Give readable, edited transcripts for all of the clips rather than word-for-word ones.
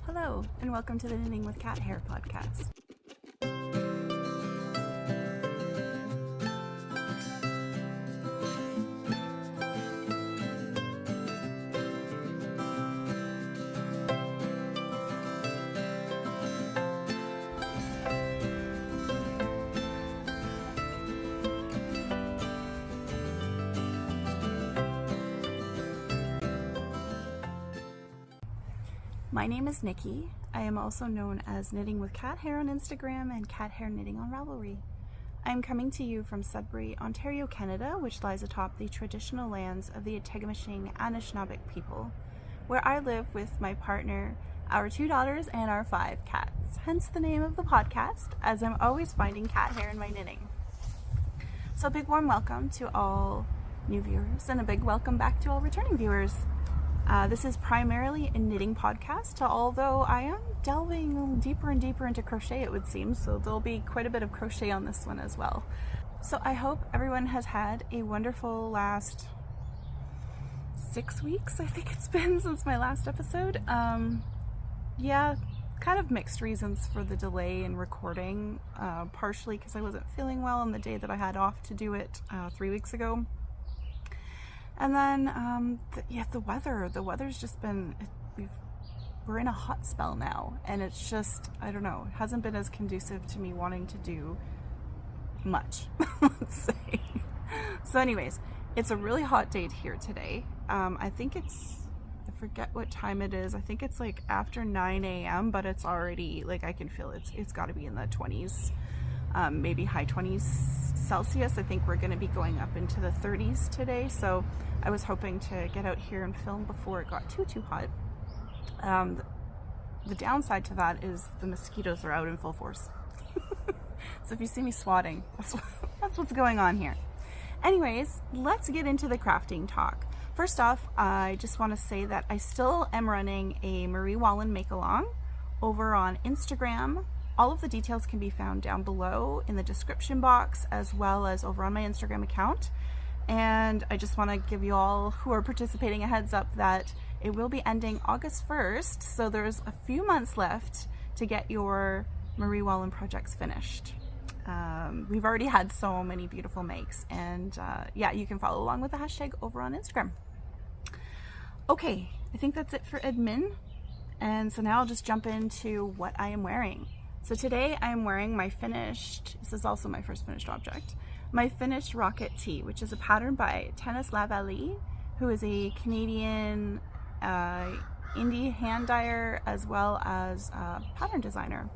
Hello, and welcome to the Knitting with Cat Hair podcast. My name is Nikki. I am also known as Knitting with Cat Hair on Instagram and Cat Hair Knitting on Ravelry. I am coming to you from Sudbury, Ontario, Canada, which lies atop the traditional lands of the Atigamekw Anishinaabe people, where I live with my partner, our 2 daughters, and our 5 cats, hence the name of the podcast, as I'm always finding cat hair in my knitting. So a big warm welcome to all new viewers and a big welcome back to all returning viewers. This is primarily a knitting podcast, although I am delving deeper and deeper into crochet, it would seem, so there'll be quite a bit of crochet on this one as well. So I hope everyone has had a wonderful last 6 weeks, I think it's been since my last episode. Yeah, kind of mixed reasons for the delay in recording, partially because I wasn't feeling well on the day that I had off to do it 3 weeks ago. And then, the weather's just been, we're in a hot spell now, and it's just, I don't know, it hasn't been as conducive to me wanting to do much, let's say. So anyways, it's a really hot day here today. I think it's, I forget what time it is. I think it's like after 9 a.m., but it's already, like, I can feel it's got to be in the 20s. Maybe high 20s Celsius. I think we're going to be going up into the 30s today, so I was hoping to get out here and film before it got too hot. The downside to that is the mosquitoes are out in full force. So if you see me swatting, that's what's going on here. Anyways, let's get into the crafting talk. First off, I just want to say that I still am running a Marie Wallin make-along over on Instagram. All of the details can be found down below in the description box, as well as over on my Instagram account. And I just want to give you all who are participating a heads up that it will be ending August 1st, so there's a few months left to get your Marie Wallin projects finished. We've already had so many beautiful makes, and yeah, you can follow along with the hashtag over on Instagram. Okay, I think that's it for admin, and so now I'll just jump into what I am wearing. So today I'm wearing my finished, this is also my first finished object, my finished Rockit Tee, which is a pattern by Tanis Lavalee, who is a Canadian indie hand dyer as well as a pattern designer.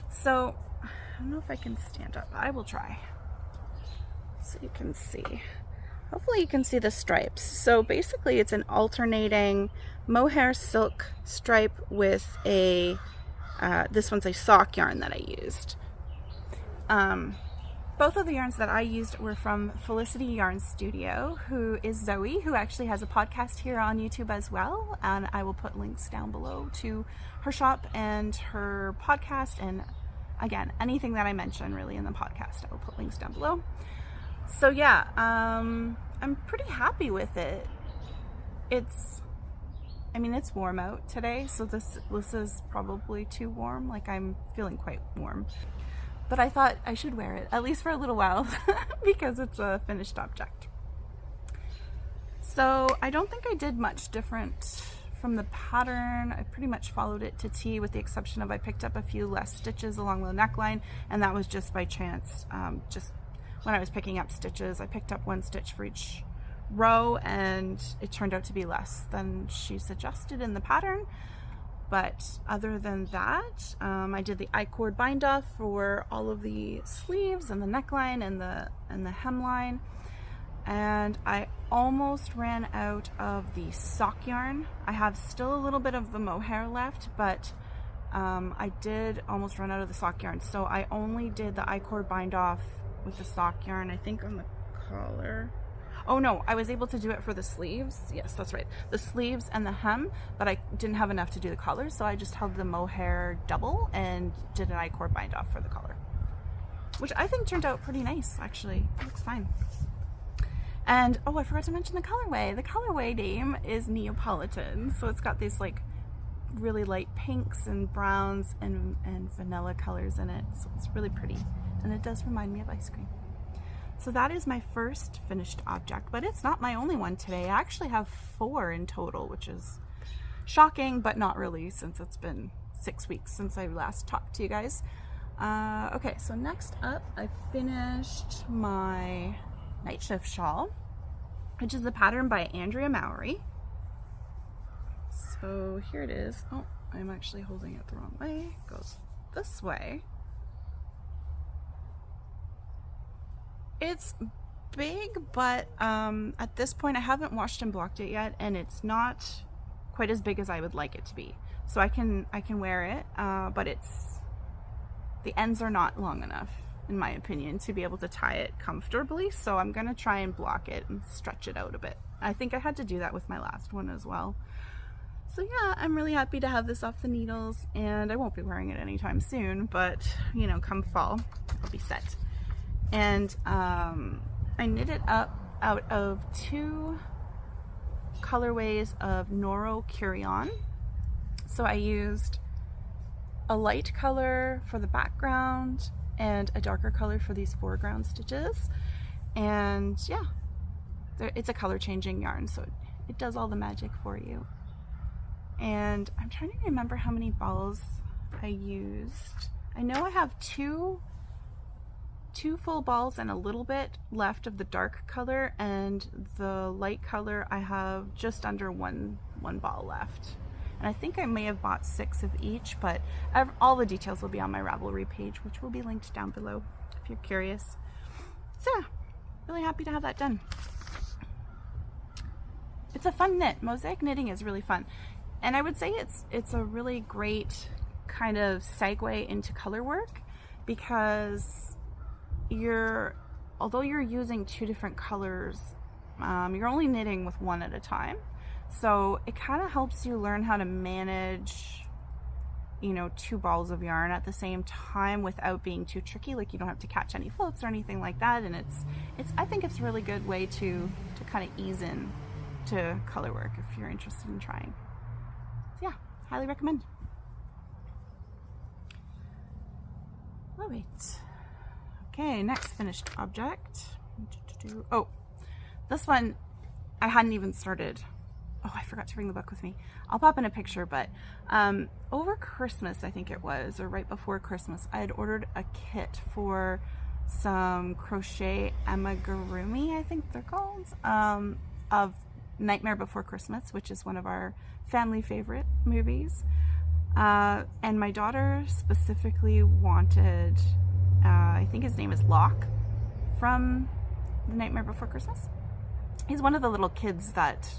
So I don't know if I can stand up, I will try so you can see. Hopefully you can see the stripes. So basically it's an alternating mohair silk stripe with a this one's a sock yarn that I used. Both of the yarns that I used were from Felicity Yarn Studio, who is Zoe, who actually has a podcast here on YouTube as well, and I will put links down below to her shop and her podcast, and again, anything that I mention really in the podcast, I will put links down below. So yeah, I'm pretty happy with it. I mean, it's warm out today, so this is probably too warm. Like, I'm feeling quite warm. But I thought I should wear it, at least for a little while, because it's a finished object. So I don't think I did much different from the pattern. I pretty much followed it to T, with the exception of I picked up a few less stitches along the neckline, and that was just by chance. Just when I was picking up stitches, I picked up 1 stitch for each row, and it turned out to be less than she suggested in the pattern. But other than that, I did the I-cord bind off for all of the sleeves and the neckline and the hemline, and I almost ran out of the sock yarn. I have still a little bit of the mohair left, but I did almost run out of the sock yarn, so I only did the I-cord bind off with the sock yarn, I think, on the collar. Oh no, I was able to do it for the sleeves. Yes, that's right. The sleeves and the hem, but I didn't have enough to do the collar, so I just held the mohair double and did an I-cord bind off for the collar, which I think turned out pretty nice, actually. It looks fine. And oh, I forgot to mention the colorway. The colorway name is Neapolitan, so it's got these like really light pinks and browns and vanilla colors in it. So it's really pretty. And it does remind me of ice cream. So that is my first finished object, but it's not my only one today. I actually have 4 in total, which is shocking, but not really, since it's been 6 weeks since I last talked to you guys. Okay, so next up, I finished my Nightshift Shawl, which is the pattern by Andrea Mowry. So here it is. Oh, I'm actually holding it the wrong way. It goes this way. It's big, but at this point I haven't washed and blocked it yet, and it's not quite as big as I would like it to be. So I can wear it, but the ends are not long enough, in my opinion, to be able to tie it comfortably. So I'm gonna try and block it and stretch it out a bit. I think I had to do that with my last one as well. So yeah, I'm really happy to have this off the needles, and I won't be wearing it anytime soon, but you know, come fall, it'll be set. And I knit it up out of 2 colorways of Noro Curion. So I used a light color for the background and a darker color for these foreground stitches. And yeah, it's a color changing yarn, so it does all the magic for you. And I'm trying to remember how many balls I used. I know I have two full balls and a little bit left of the dark color, and the light color I have just under one ball left. And I think I may have bought 6 of each, but all the details will be on my Ravelry page, which will be linked down below if you're curious. So yeah, really happy to have that done. It's a fun knit. Mosaic knitting is really fun. And I would say it's a really great kind of segue into color work, because although you're using 2 different colors, you're only knitting with 1 at a time. So it kind of helps you learn how to manage, you know, 2 balls of yarn at the same time without being too tricky. Like, you don't have to catch any floats or anything like that. And I think it's a really good way to kind of ease in to color work if you're interested in trying. So yeah, highly recommend. All right. Okay, next finished object. Oh, this one I hadn't even started. Oh, I forgot to bring the book with me. I'll pop in a picture, but over Christmas, I think it was, or right before Christmas, I had ordered a kit for some crochet amigurumi, I think they're called, of Nightmare Before Christmas, which is one of our family favorite movies. And my daughter specifically wanted, I think his name is Locke from The Nightmare Before Christmas. He's one of the little kids that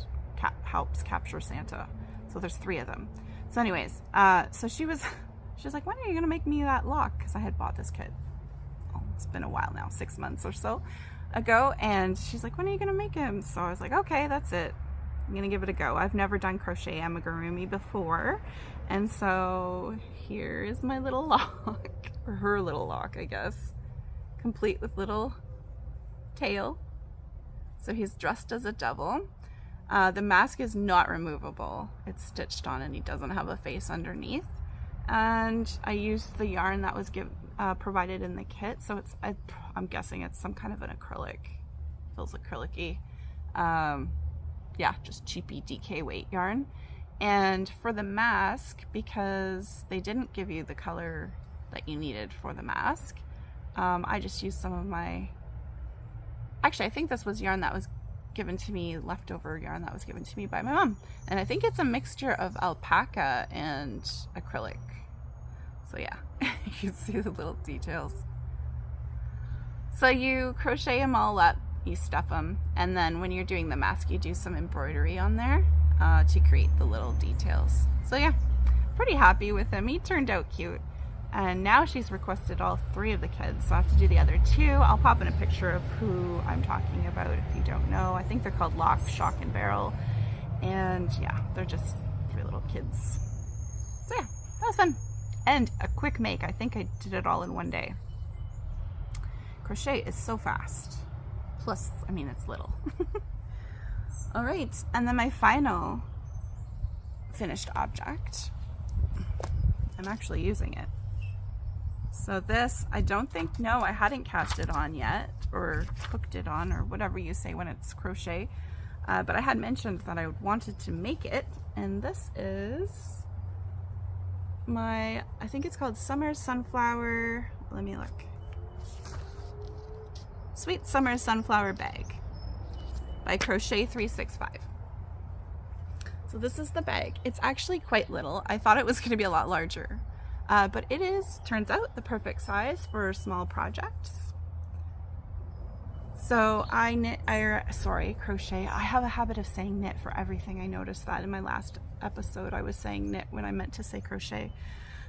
helps capture Santa. So there's 3 of them. So anyways, so she was like, when are you gonna make me that Locke? Because I had bought this kit, oh, it's been a while now, 6 months or so ago, and she's like, when are you gonna make him? So I was like, okay, that's it, I'm gonna give it a go. I've never done crochet amigurumi before, and so here is my little Locke, or her little Locke, I guess, complete with little tail. So he's dressed as a devil. The mask is not removable. It's stitched on, and he doesn't have a face underneath. And I used the yarn that was provided in the kit, so I'm guessing it's some kind of an acrylic. Feels acrylic-y. Yeah, just cheapy DK weight yarn. And for the mask, because they didn't give you the color that you needed for the mask, I just used some of my... Actually, I think this was yarn that was given to me, leftover yarn that was given to me by my mom. And I think it's a mixture of alpaca and acrylic. So yeah, you can see the little details. So you crochet them all up, you stuff them, and then when you're doing the mask, you do some embroidery on there to create the little details. So yeah, pretty happy with him. He turned out cute. And now she's requested all 3 of the kids, so I have to do the other 2. I'll pop in a picture of who I'm talking about if you don't know. I think they're called Locke, Shock, and Barrel. And yeah, they're just 3 little kids. So yeah, that was fun. And a quick make. I think I did it all in one day. Crochet is so fast. Plus, I mean, it's little. All right, and then my final finished object I'm actually using it. So this, I don't think, no, I hadn't cast it on yet, or hooked it on, or whatever you say when it's crochet. But I had mentioned that I wanted to make it, and this is my, I think it's called Summer Sunflower, let me look. Sweet Summer Sunflower Bag by Crochet 365. So this is the bag. It's actually quite little. I thought it was going to be a lot larger. But it is, turns out, the perfect size for small projects. So crochet. I have a habit of saying knit for everything. I noticed that in my last episode I was saying knit when I meant to say crochet.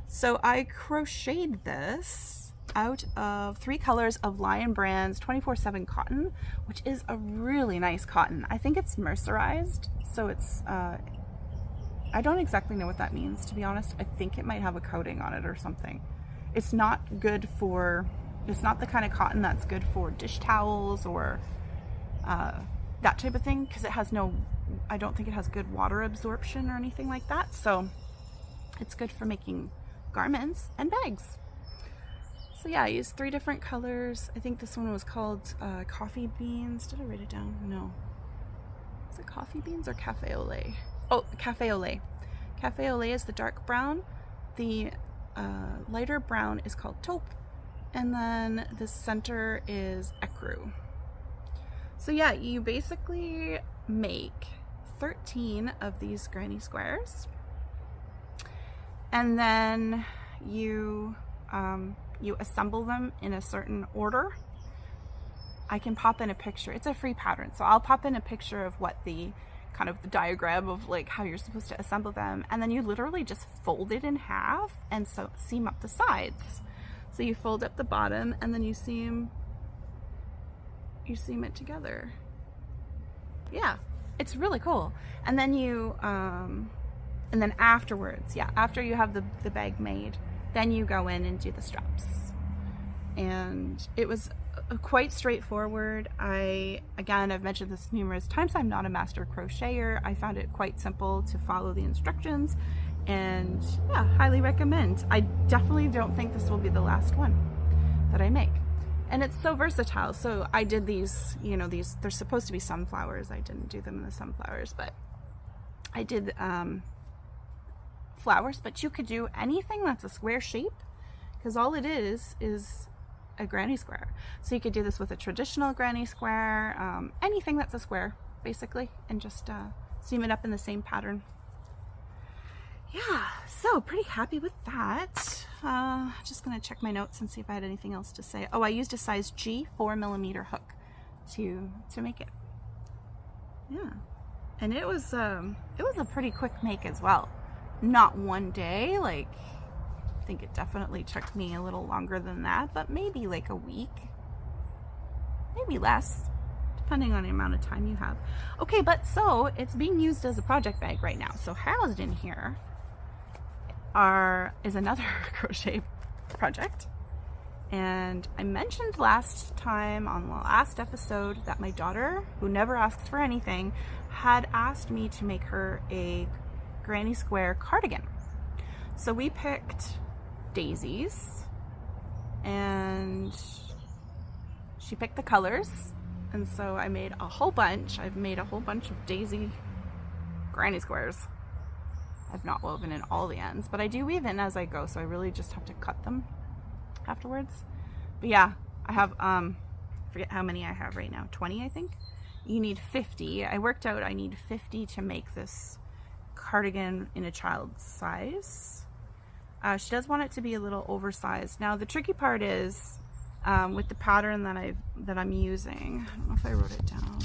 So I crocheted this out of 3 colors of Lion Brand's 24/7 cotton, which is a really nice cotton. I think it's mercerized, so it's I don't exactly know what that means, to be honest. I think it might have a coating on it or something. It's not good for, it's not the kind of cotton that's good for dish towels or that type of thing, because it has no, I don't think it has good water absorption or anything like that. So it's good for making garments and bags. So yeah, I used 3 different colors. I think this one was called Coffee Beans. Did I write it down? No. Is it Coffee Beans or Cafe au lait? Oh, Cafe au lait. Cafe au lait is the dark brown. The lighter brown is called taupe. And then the center is ecru. So yeah, you basically make 13 of these granny squares. And then you assemble them in a certain order. I can pop in a picture. It's a free pattern, so I'll pop in a picture of what the kind of the diagram of like how you're supposed to assemble them, and then you literally just fold it in half and so seam up the sides. So you fold up the bottom and then you seam it together. Yeah, it's really cool. And then you and then afterwards, yeah, after you have the bag made, then you go in and do the straps. And it was quite straightforward. Again, I've mentioned this numerous times, I'm not a master crocheter. I found it quite simple to follow the instructions, and yeah, highly recommend. I definitely don't think this will be the last one that I make. And it's so versatile. So I did these, you know, these, they're supposed to be sunflowers. I didn't do them in the sunflowers, but I did flowers, but you could do anything that's a square shape, because all it is a granny square. So you could do this with a traditional granny square, anything that's a square basically, and just seam it up in the same pattern. Yeah, so pretty happy with that. Just gonna check my notes and see if I had anything else to say. Oh, I used a size G 4mm hook to make it. Yeah, and it was a pretty quick make as well. Not one day, like I think it definitely took me a little longer than that, but maybe like a week, maybe less, depending on the amount of time you have. Okay, but so it's being used as a project bag right now. So housed in here is another crochet project. And I mentioned last time on the last episode that my daughter, who never asks for anything, had asked me to make her a granny square cardigan. So we picked daisies, and she picked the colors, and so I made a whole bunch. I've made a whole bunch of daisy granny squares. I've not woven in all the ends, but I do weave in as I go, so I really just have to cut them afterwards. But yeah, I have forget how many I have right now, 20 I think. You need 50. I worked out I need 50 to make this cardigan in a child's size. She does want it to be a little oversized. Now the tricky part is with the pattern that I'm using. I don't know if I wrote it down.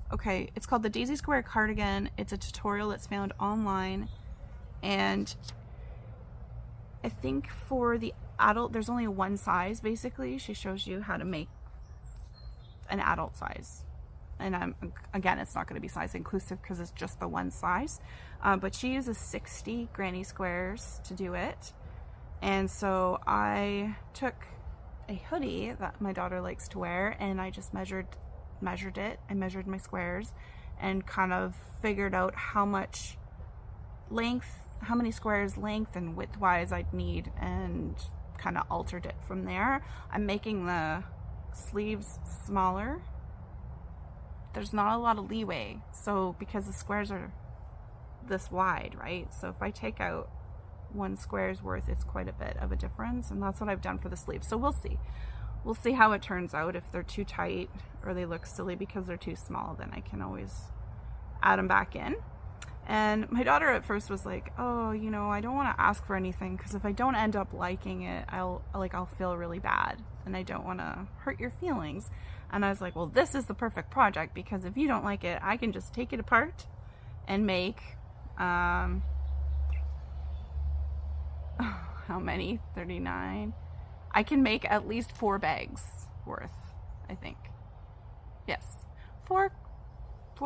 Okay, it's called the Daisy Square Cardigan. It's a tutorial that's found online, and I think for the adult there's only one size. Basically, she shows you how to make an adult size. And again, it's not going to be size inclusive because it's just the one size. But she uses 60 granny squares to do it. And so I took a hoodie that my daughter likes to wear, and I just measured it. I measured my squares and kind of figured out how much length, how many squares length and width wise I'd need, and kind of altered it from there. I'm making the sleeves smaller. There's not a lot of leeway, so because the squares are this wide, right? So if I take out 1 square's worth, it's quite a bit of a difference, and that's what I've done for the sleeves. So we'll see. We'll see how it turns out. If they're too tight or they look silly because they're too small, then I can always add them back in. And my daughter at first was like, oh, you know, I don't want to ask for anything because if I don't end up liking it, I'll feel really bad, and I don't want to hurt your feelings. And I was like, well, this is the perfect project, because if you don't like it, I can just take it apart and make how many? 39. I can make at least 4 bags worth, I think. Yes, 4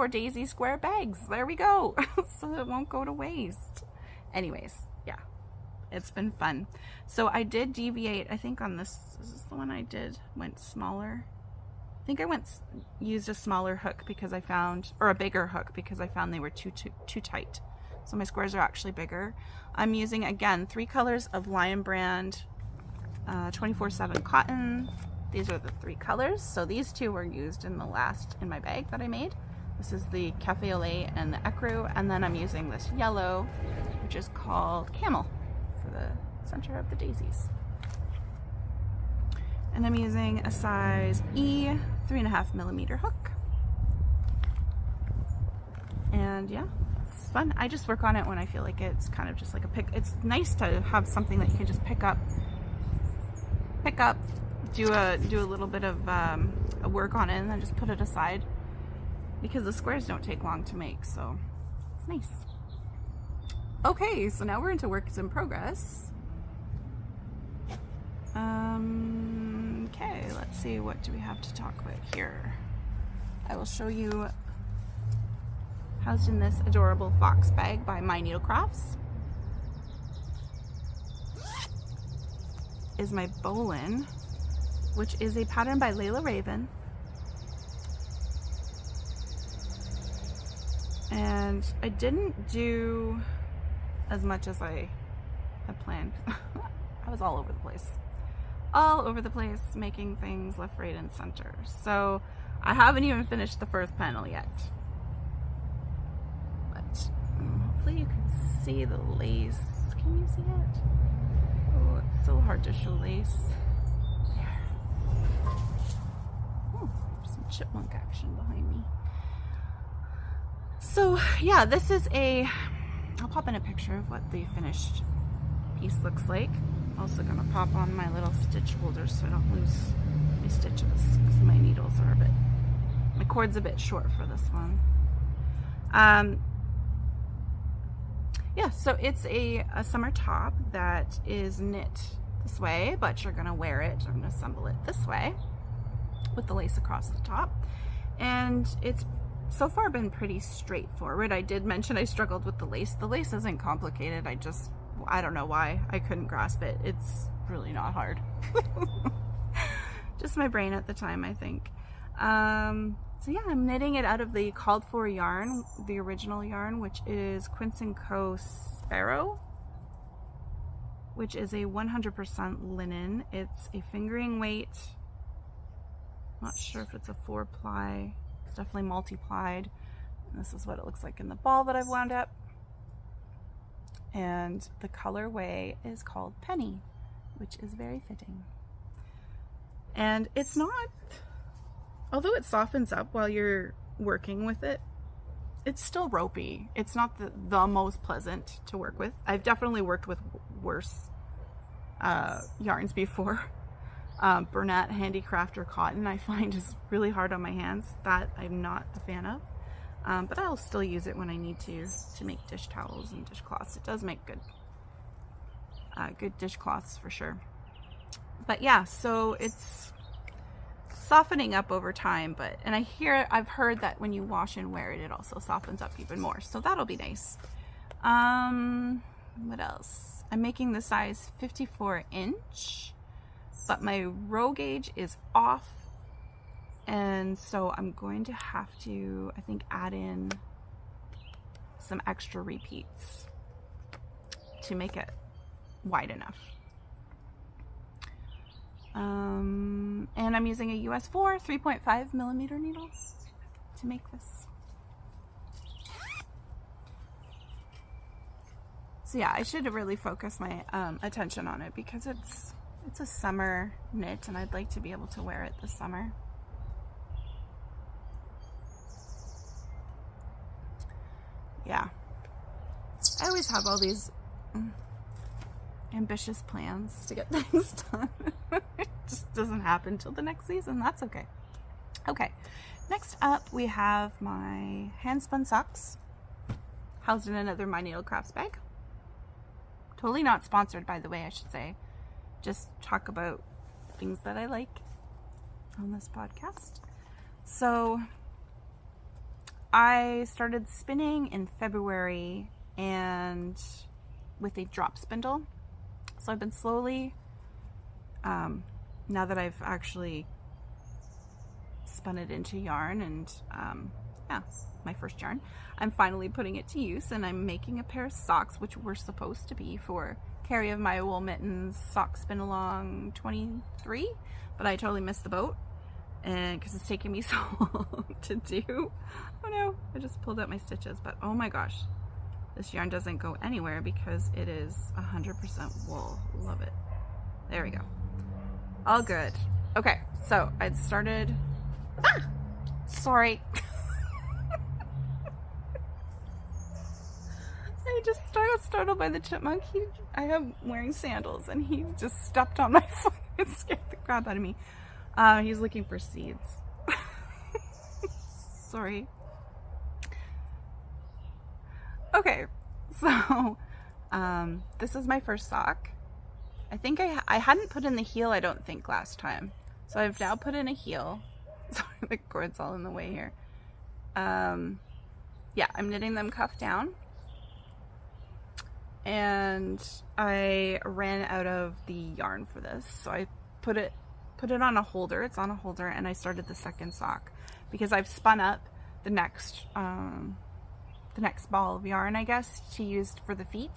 daisy square bags. There we go. So it won't go to waste. Anyways, yeah, it's been fun. So I did deviate, I think on this is the one I did, went smaller. I think I used a smaller hook because I found, or a bigger hook because I found they were too tight. So my squares are actually bigger. I'm using, again, 3 colors of Lion Brand 24/7 cotton. These are the 3 colors. So these 2 were used in my bag that I made. This is the Cafe au Lait and the Ecru, and then I'm using this yellow, which is called Camel, for the center of the daisies. And I'm using a size E 3.5mm hook. And yeah, it's fun. I just work on it when I feel like it's kind of just like a pick. It's nice to have something that you can just pick up, do a little bit of a work on it, and then just put it aside, because the squares don't take long to make, so it's nice. Okay, so now we're into works in progress. Okay, let's see, what do we have to talk about here? I will show you, housed in this adorable fox bag by My Needle Crafts, is my Bolan, which is a pattern by Leila Raven. And I didn't do as much as I had planned. I was all over the place, making things left, right, and center. So I haven't even finished the first panel yet. But hopefully you can see the lace. Can you see it? Oh, it's so hard to show lace. There. Oh, some chipmunk action behind me. So yeah, this is I'll pop in a picture of what the finished piece looks like. Also gonna pop on my little stitch holder so I don't lose my stitches, because my needles are my cord's a bit short for this one. Yeah, so it's a summer top that is knit this way, but you're gonna wear it, I'm gonna assemble it this way with the lace across the top. And it's so far been pretty straightforward. I did mention I struggled with the lace. The lace isn't complicated. I don't know why I couldn't grasp it. It's really not hard. Just my brain at the time, I think. So yeah, I'm knitting it out of the called for yarn, the original yarn, which is Quince & Co. Sparrow, which is a 100% linen. It's a fingering weight. Not sure if it's a 4-ply. It's definitely multi-plied. And this is what it looks like in the ball that I've wound up. And the colorway is called Penny, which is very fitting. And it's not, although it softens up while you're working with it, it's still ropey. It's not the most pleasant to work with. I've definitely worked with worse yarns before. Bernat Handicraft or cotton I find is really hard on my hands. That I'm not a fan of. But I'll still use it when I need to make dish towels and dishcloths. It does make good dishcloths for sure. But yeah, so it's softening up over time, and I've heard that when you wash and wear it, it also softens up even more. So that'll be nice. What else? I'm making the size 54 inch, but my row gauge is off. And so I'm going to have to, I think, add in some extra repeats to make it wide enough. And I'm using a US 4 3.5 millimeter needle to make this. So yeah, I should really focus my attention on it because it's a summer knit and I'd like to be able to wear it this summer. Yeah, I always have all these ambitious plans to get things done. It just doesn't happen till the next season. That's okay. Okay, next up we have my Handspun Socks, housed in another My Needle Crafts bag. Totally not sponsored, by the way, I should say. Just talk about things that I like on this podcast. So I started spinning in February and with a drop spindle. So I've been slowly, now that I've actually spun it into yarn and yeah, my first yarn, I'm finally putting it to use, and I'm making a pair of socks, which were supposed to be for Carrie of My Wool Mittens Sock Spin Along 23, but I totally missed the boat, and because it's taking me so long to do. Oh no, I just pulled out my stitches, but oh my gosh, this yarn doesn't go anywhere because it is 100% wool. Love it. There we go. All good. Okay, so I'd started, sorry. I just got startled by the chipmunk. I am wearing sandals and he just stepped on my foot and scared the crap out of me. He's looking for seeds. Sorry. Okay, so this is my first sock. I think I hadn't put in the heel, I don't think, last time. So I've now put in a heel. Sorry, the cord's all in the way here. Yeah, I'm knitting them cuff down. And I ran out of the yarn for this, so I put it on a holder. It's on a holder, and I started the second sock because I've spun up the next ball of yarn, I guess, to use for the feet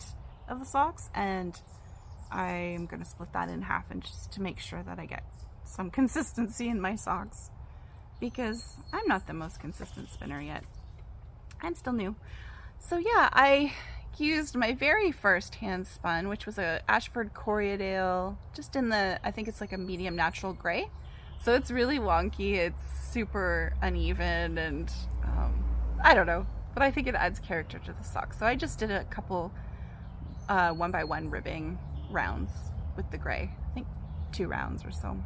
of the socks, and I'm gonna split that in half and just to make sure that I get some consistency in my socks, because I'm not the most consistent spinner yet. I'm still new. So yeah, I used my very first hand spun, which was a Ashford Corriedale, just in the, I think it's like a medium natural gray. So it's really wonky, it's super uneven, and I don't know, but I think it adds character to the sock. So I just did a couple 1x1 ribbing rounds with the gray, I think 2 rounds or so.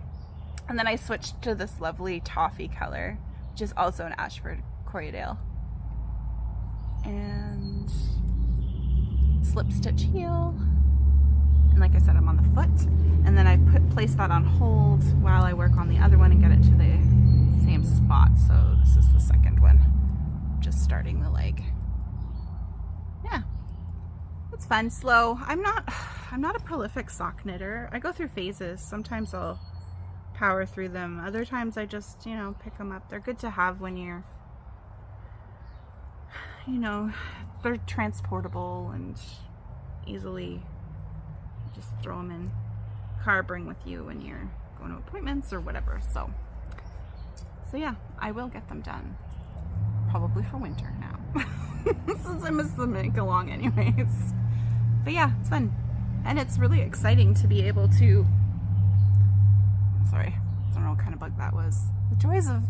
And then I switched to this lovely toffee color, which is also an Ashford Corriedale. And slip stitch heel, and like I said, I'm on the foot, and then I place that on hold while I work on the other one and get it to the same spot. So this is the second one, just starting the leg. Yeah, it's fun, slow. I'm not a prolific sock knitter. I go through phases. Sometimes I'll power through them, other times I just, you know, pick them up. They're good to have when you're, you know, they're transportable and easily just throw them in car, bring with you when you're going to appointments or whatever. So yeah, I will get them done probably for winter now since I miss them make along anyways. But yeah, it's fun, and it's really exciting to be able to, sorry, I don't know what kind of bug that was. The joys of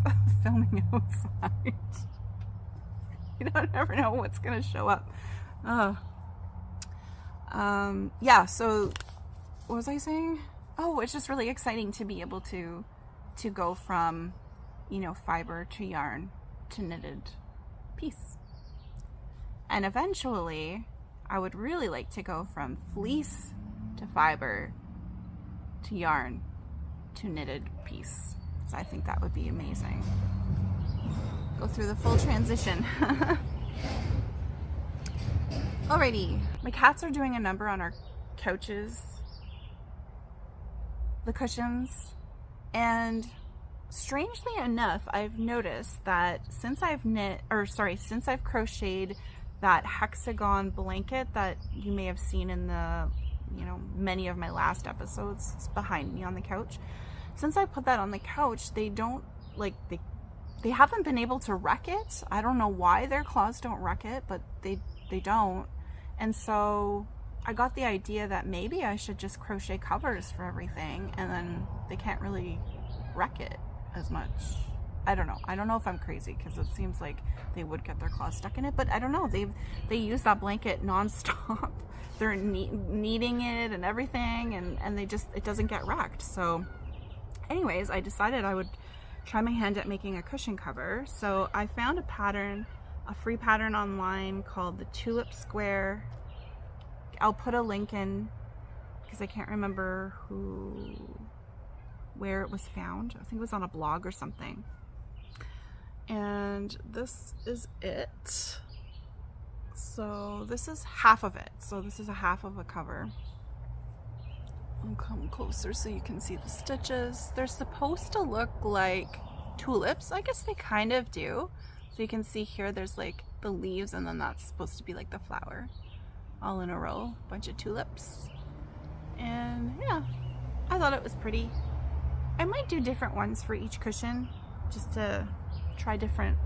filming outside. You don't ever know what's gonna show up. Yeah, so what was I saying? Oh, it's just really exciting to be able to go from, you know, fiber to yarn to knitted piece. And eventually I would really like to go from fleece to fiber to yarn to knitted piece. So I think that would be amazing. Go through the full transition. Alrighty, my cats are doing a number on our couches, the cushions, and strangely enough, I've noticed that since I've crocheted that hexagon blanket that you may have seen in the, you know, many of my last episodes. It's behind me on the couch. Since I put that on the couch, they don't, like, they haven't been able to wreck it. I don't know why their claws don't wreck it, but they don't. And so I got the idea that maybe I should just crochet covers for everything, and then they can't really wreck it as much. I don't know. I don't know if I'm crazy, because it seems like they would get their claws stuck in it, but I don't know. They use that blanket nonstop. They're kneading it and everything, and it doesn't get wrecked. So anyways, I decided I would try my hand at making a cushion cover. So I found a pattern, a free pattern online called the Tulip Square. I'll put a link in because I can't remember where it was found. I think it was on a blog or something. And this is it. So this is half of it. So this is a half of a cover. I'll come closer so you can see the stitches. They're supposed to look like tulips. I guess they kind of do. So you can see here there's like the leaves, and then that's supposed to be like the flower. All in a row, bunch of tulips. And yeah, I thought it was pretty. I might do different ones for each cushion, just to try different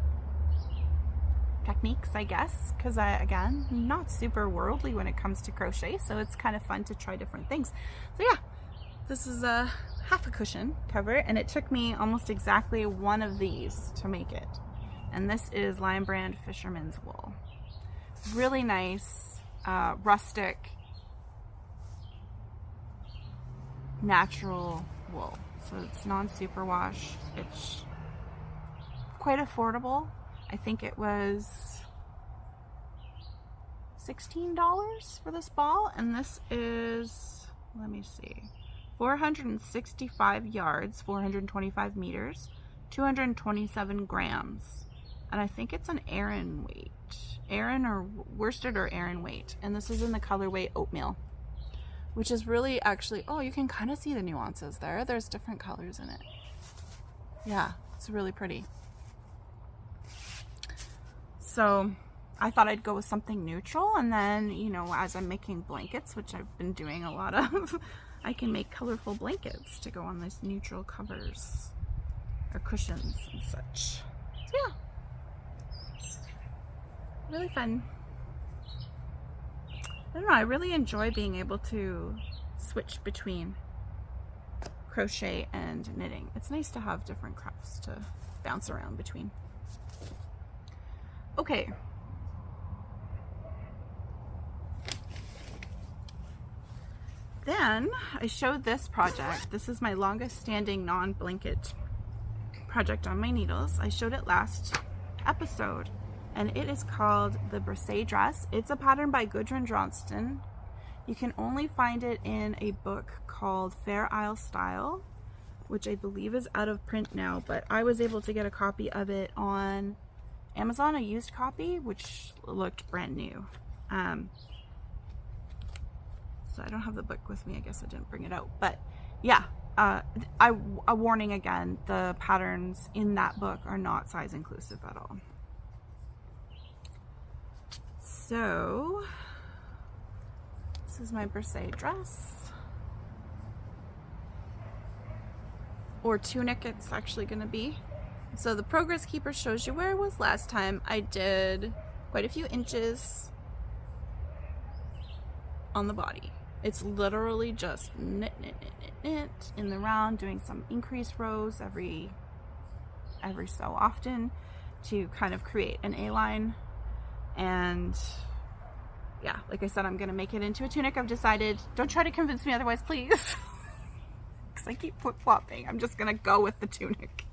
techniques, I guess, because again, not super worldly when it comes to crochet, so it's kind of fun to try different things. So yeah, this is a half a cushion cover, and it took me almost exactly one of these to make it. And this is Lion Brand Fisherman's Wool. Really nice, rustic, natural wool. So it's non-superwash. It's quite affordable. I think it was $16 for this ball, and this is, let me see, 465 yards, 425 meters, 227 grams, and I think it's an Aran weight, Aran or worsted or Aran weight, and this is in the colorway Oatmeal, which is really actually, oh, you can kind of see the nuances there. There's different colors in it. Yeah, it's really pretty. So I thought I'd go with something neutral, and then, you know, as I'm making blankets, which I've been doing a lot of, I can make colorful blankets to go on these neutral covers or cushions and such. So yeah, really fun. I don't know, I really enjoy being able to switch between crochet and knitting. It's nice to have different crafts to bounce around between. Okay. Then I showed this project. This is my longest standing non-blanket project on my needles. I showed it last episode, and it is called the Brise Dress. It's a pattern by Gudrun Johnston. You can only find it in a book called Fair Isle Style, which I believe is out of print now, but I was able to get a copy of it on Amazon, a used copy, which looked brand new. So I don't have the book with me. I guess I didn't bring it out, but yeah, a warning again, the patterns in that book are not size inclusive at all. So this is my Bressay dress, or tunic it's actually going to be. So the progress keeper shows you where I was last time. I did quite a few inches on the body. It's literally just knit, knit, knit, knit, knit in the round, doing some increased rows every so often to kind of create an A-line. And yeah, like I said, I'm gonna make it into a tunic. I've decided, don't try to convince me otherwise, please. Because I keep flip-flopping. I'm just gonna go with the tunic.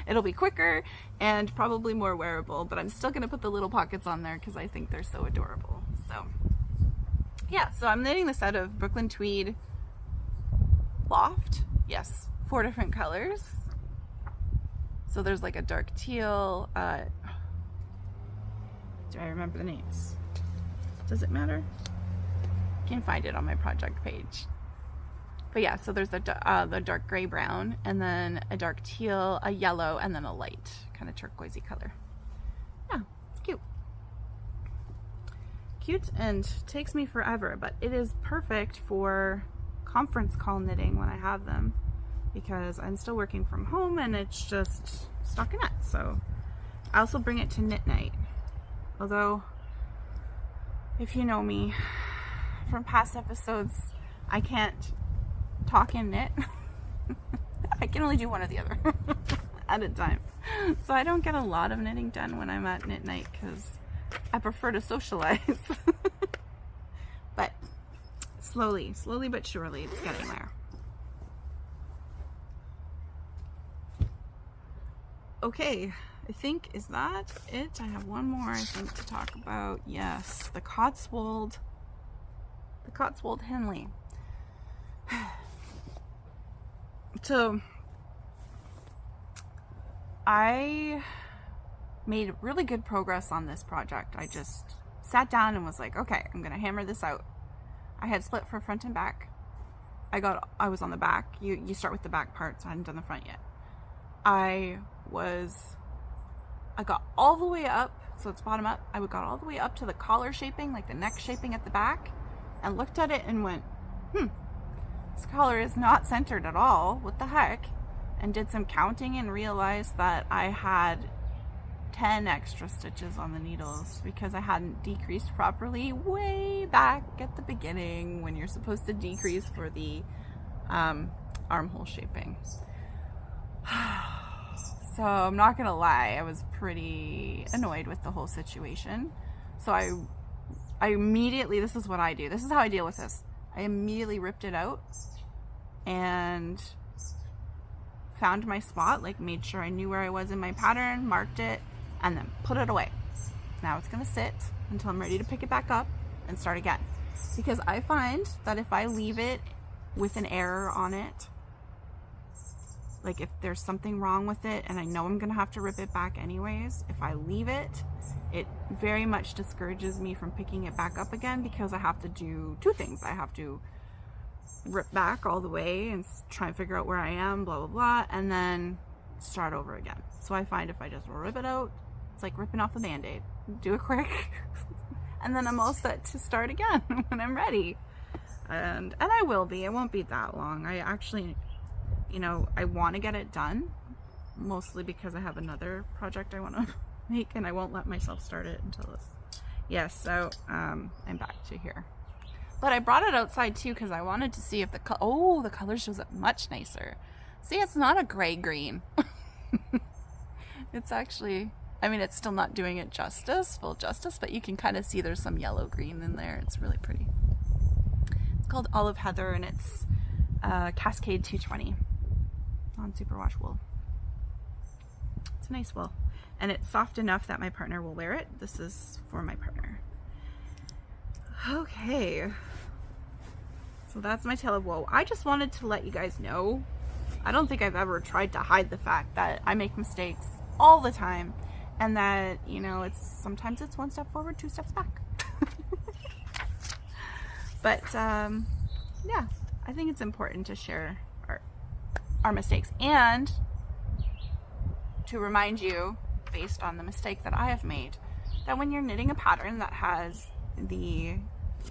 It'll be quicker and probably more wearable, but I'm still gonna put the little pockets on there because I think they're so adorable. So yeah, so I'm knitting this out of Brooklyn Tweed Loft. Yes, 4 different colors. So there's like a dark teal. Do I remember the names? Does it matter? Can't find it on my project page. But yeah, so there's the dark gray brown, and then a dark teal, a yellow, and then a light kind of turquoisey color. Yeah, it's cute. cute and takes me forever, but it is perfect for conference call knitting when I have them, because I'm still working from home and it's just stockinette. So I also bring it to knit night. Although, if you know me from past episodes, I can't talk and knit. I can only do one or the other at a time. So I don't get a lot of knitting done when I'm at knit night because I prefer to socialize. But slowly but surely it's getting there. Okay, I think, is that it? I have one more, I think, to talk about. Yes, the Cotswold Henley. So I made really good progress on this project. I just sat down and was like, okay, I'm gonna hammer this out. I had split for front and back. I was on the back. You start with the back part, so I hadn't done the front yet. I got all the way up, so it's bottom up. I got all the way up to the collar shaping, like the neck shaping at the back, and looked at it and went, this collar is not centered at all. What the heck? And did some counting and realized that I had 10 extra stitches on the needles because I hadn't decreased properly way back at the beginning when you're supposed to decrease for the armhole shaping. So I'm not gonna lie, I was pretty annoyed with the whole situation. So I immediately, this is what I do. This is how I deal with this. I immediately ripped it out and found my spot, like made sure I knew where I was in my pattern, marked it, and then put it away. Now it's gonna sit until I'm ready to pick it back up and start again. Because I find that if I leave it with an error on it, like if there's something wrong with it and I know I'm gonna have to rip it back anyways, if I leave it, it very much discourages me from picking it back up again, because I have to do two things. I have to rip back all the way and try and figure out where I am, blah, blah, blah, and then start over again. So I find if I just rip it out, it's like ripping off a Band-Aid. Do it quick, and then I'm all set to start again when I'm ready. And I will be. It won't be that long. I actually, you know, I want to get it done, mostly because I have another project I want to make, and I won't let myself start it until this. Yes, so I'm back to here. But I brought it outside too because I wanted to see if the color shows up much nicer. See, it's not a gray green. It's actually, I mean, it's still not doing it full justice, but you can kind of see there's some yellow green in there. It's really pretty. It's called Olive Heather, and it's Cascade 220 on superwash wool. It's a nice wool, and it's soft enough that my partner will wear it. This is for my partner. Okay, so that's my tale of woe. I just wanted to let you guys know, I don't think I've ever tried to hide the fact that I make mistakes all the time, and that, you know, sometimes it's one step forward, two steps back. But yeah, I think it's important to share our mistakes, and to remind you, based on the mistake that I have made, that when you're knitting a pattern that has the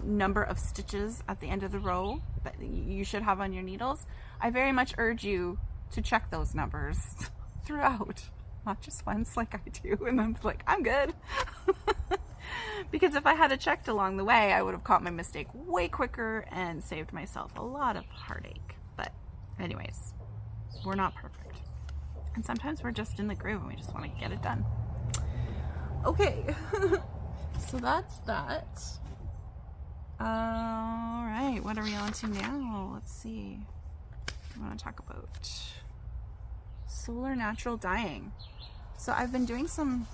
number of stitches at the end of the row that you should have on your needles, I very much urge you to check those numbers throughout, not just once like I do and then like, I'm good. Because if I had checked along the way, I would have caught my mistake way quicker and saved myself a lot of heartache. But anyways, we're not perfect, and sometimes we're just in the groove and we just want to get it done. Okay. So that's that. All right, what are we on to now? Let's see. I want to talk about solar natural dyeing. So I've been doing some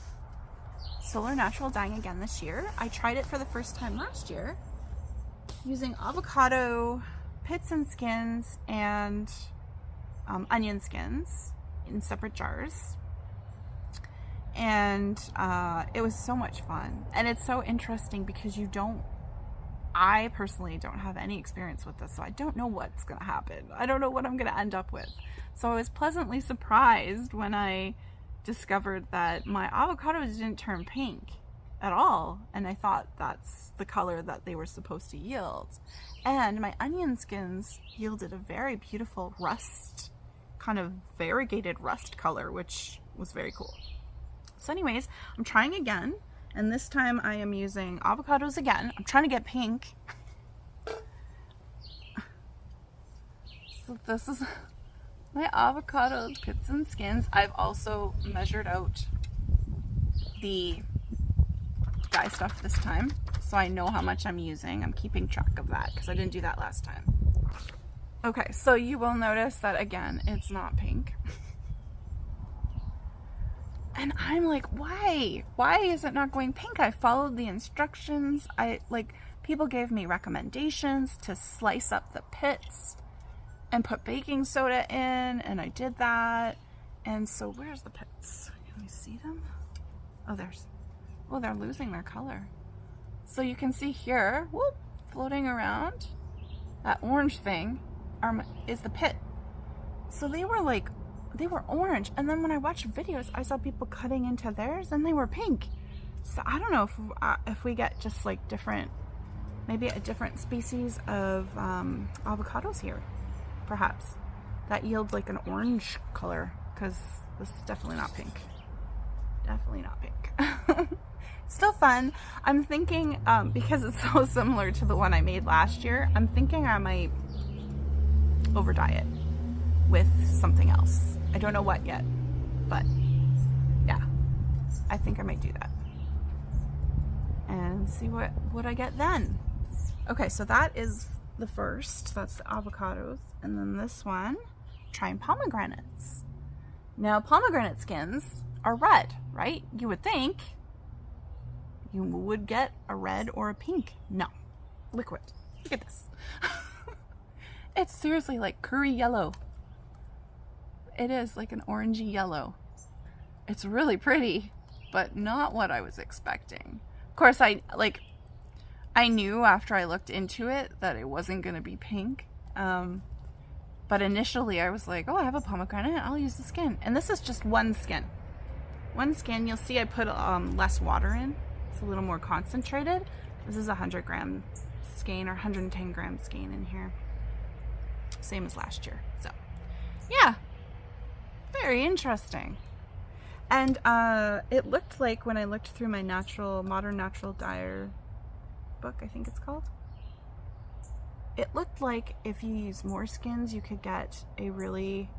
solar natural dyeing again this year. I tried it for the first time last year using avocado pits and skins and onion skins in separate jars. And it was so much fun, and it's so interesting because I personally don't have any experience with this, so I don't know what's gonna happen. I don't know what I'm gonna end up with. So I was pleasantly surprised when I discovered that my avocados didn't turn pink at all, and I thought that's the color that they were supposed to yield. And my onion skins yielded a very beautiful rust, kind of variegated rust color, which was very cool. So anyways, I'm trying again, and this time I am using avocados again. I'm trying to get pink. So this is my avocado pits and skins. I've also measured out the dye stuff this time, so I know how much I'm using. I'm keeping track of that because I didn't do that last time. Okay, so you will notice that again, it's not pink. And I'm like, why? Why is it not going pink? I followed the instructions. People gave me recommendations to slice up the pits and put baking soda in, and I did that. And so where's the pits? Can we see them? Oh, they're losing their color. So you can see here, whoop, floating around, that orange thing is the pit. So they were orange, and then when I watched videos, I saw people cutting into theirs and they were pink. So I don't know if we get just like maybe a different species of avocados here, perhaps, that yield like an orange color, because this is definitely not pink. Definitely not pink. Still fun. I'm thinking, because it's so similar to the one I made last year, I'm thinking I might over dye it with something else. I don't know what yet, but yeah, I think I might do that and see what I get then. Okay, so that is the first. That's the avocados, and then this one, trying pomegranates. Now, pomegranate skins are red, right? You would think you would get a red or a pink. No, liquid. Look at this. It's seriously like curry yellow. It is like an orangey yellow. It's really pretty, but not what I was expecting. Of course, I knew after I looked into it that it wasn't going to be pink. But initially I was like, oh, I have a pomegranate, I'll use the skin. And this is just one skin. One skin. You'll see I put less water in. It's a little more concentrated. This is a 100 gram skein or 110 gram skein in here. Same as last year. So yeah, very interesting. And it looked like, when I looked through my modern natural dyer book, I think it's called, it looked like if you use more skins, you could get a really,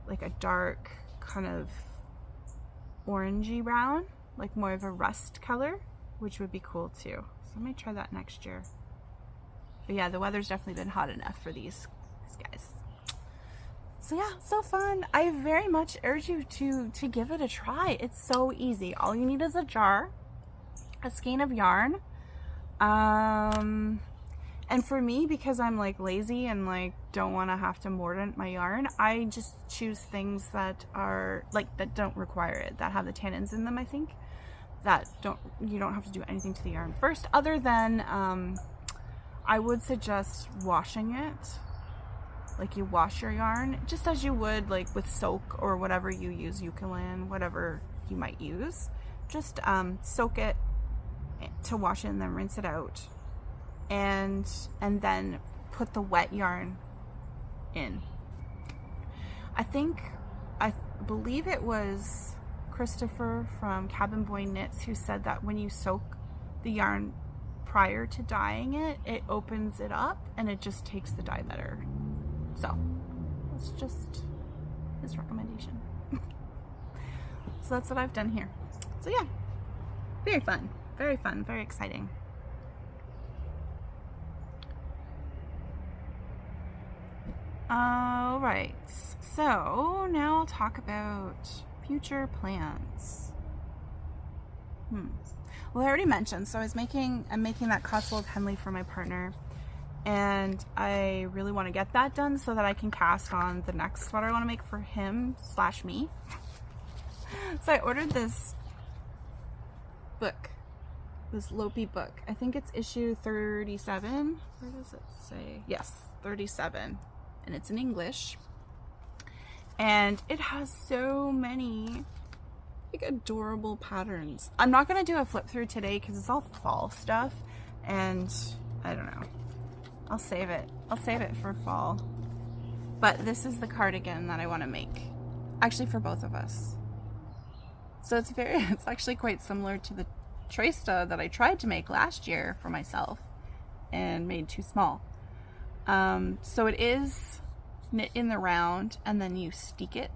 like a dark kind of orangey brown, like more of a rust color, which would be cool too. So I might try that next year. But yeah, the weather's definitely been hot enough for these guys. So yeah, so fun. I very much urge you to give it a try. It's so easy. All you need is a jar, a skein of yarn, and for me, because I'm like lazy and like don't want to have to mordant my yarn, I just choose things that are like, that don't require it, that have the tannins in them, I think, that you don't have to do anything to the yarn first, other than I would suggest washing it. Like, you wash your yarn just as you would like with soak or whatever you use, Eucalyptus, whatever you might use. Just soak it to wash it and then rinse it out, and then put the wet yarn in. I believe it was Christopher from Cabin Boy Knits who said that when you soak the yarn prior to dyeing it, it opens it up and it just takes the dye better. So that's just his recommendation. So that's what I've done here. So yeah, very fun, very exciting. All right, so now I'll talk about future plans. Well, I already mentioned, so I'm making that Cotswold Henley for my partner, and I really want to get that done so that I can cast on the next sweater I want to make for him / me. So I ordered this book, this Lopi book. I think it's issue 37. Where does it say? Yes, 37. And it's in English. And it has so many like adorable patterns. I'm not gonna do a flip through today because it's all fall stuff, and I don't know. I'll save it. I'll save it for fall. But this is the cardigan that I want to make, actually for both of us. So it's actually quite similar to the Tresta that I tried to make last year for myself and made too small. So it is knit in the round and then you steek it,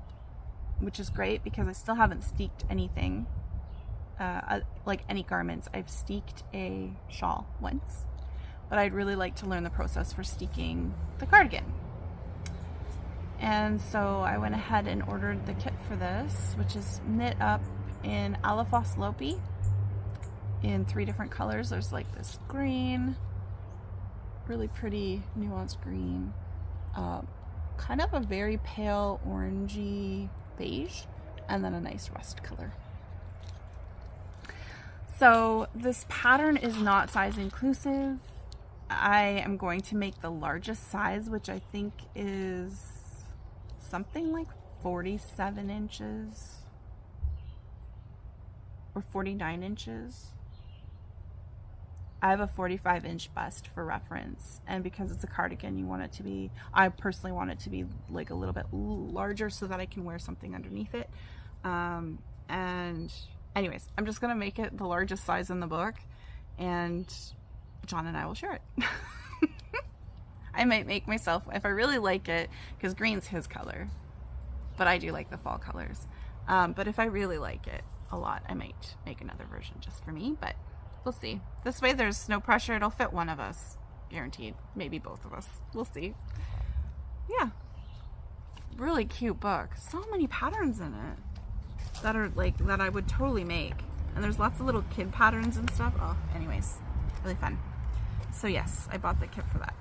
which is great because I still haven't steeked anything, like any garments. I've steeked a shawl once, but I'd really like to learn the process for steeking the cardigan. And so I went ahead and ordered the kit for this, which is knit up in Alaphos Lopi in 3 different colors. There's like this green, really pretty nuanced green, kind of a very pale orangey beige, and then a nice rust color. So this pattern is not size inclusive. I am going to make the largest size, which I think is something like 47 inches or 49 inches. I have a 45-inch bust for reference, and because it's a cardigan, you want it to be, I personally want it to be like a little bit larger so that I can wear something underneath it. And anyways, I'm just gonna make it the largest size in the book, and John and I will share it. I might make myself, if I really like it, because green's his color, but I do like the fall colors. But if I really like it a lot, I might make another version just for me, but we'll see. This way there's no pressure. It'll fit one of us, guaranteed. Maybe both of us. We'll see. Yeah. Really cute book. So many patterns in it that are like, that I would totally make. And there's lots of little kid patterns and stuff. Oh, anyways, really fun. So yes, I bought the kit for that.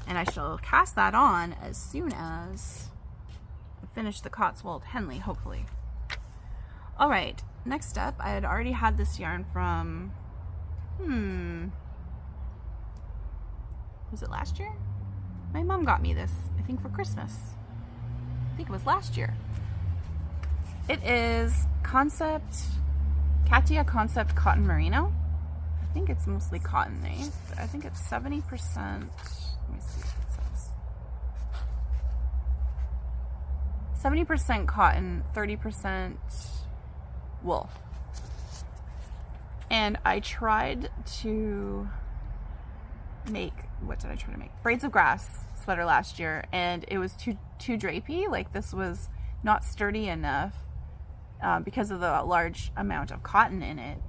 And I shall cast that on as soon as I finish the Cotswold Henley, hopefully. All right, next up, I had already had this yarn from, was it last year? My mom got me this, I think for Christmas. I think it was last year. It is Katia Concept Cotton Merino. I think it's mostly cotton, eh? I think it's 70%. Let me see what it says. 70% cotton, 30% wool. And I tried to make, what did I try to make? Braids of Grass sweater last year, and it was too drapey. Like, this was not sturdy enough because of the large amount of cotton in it.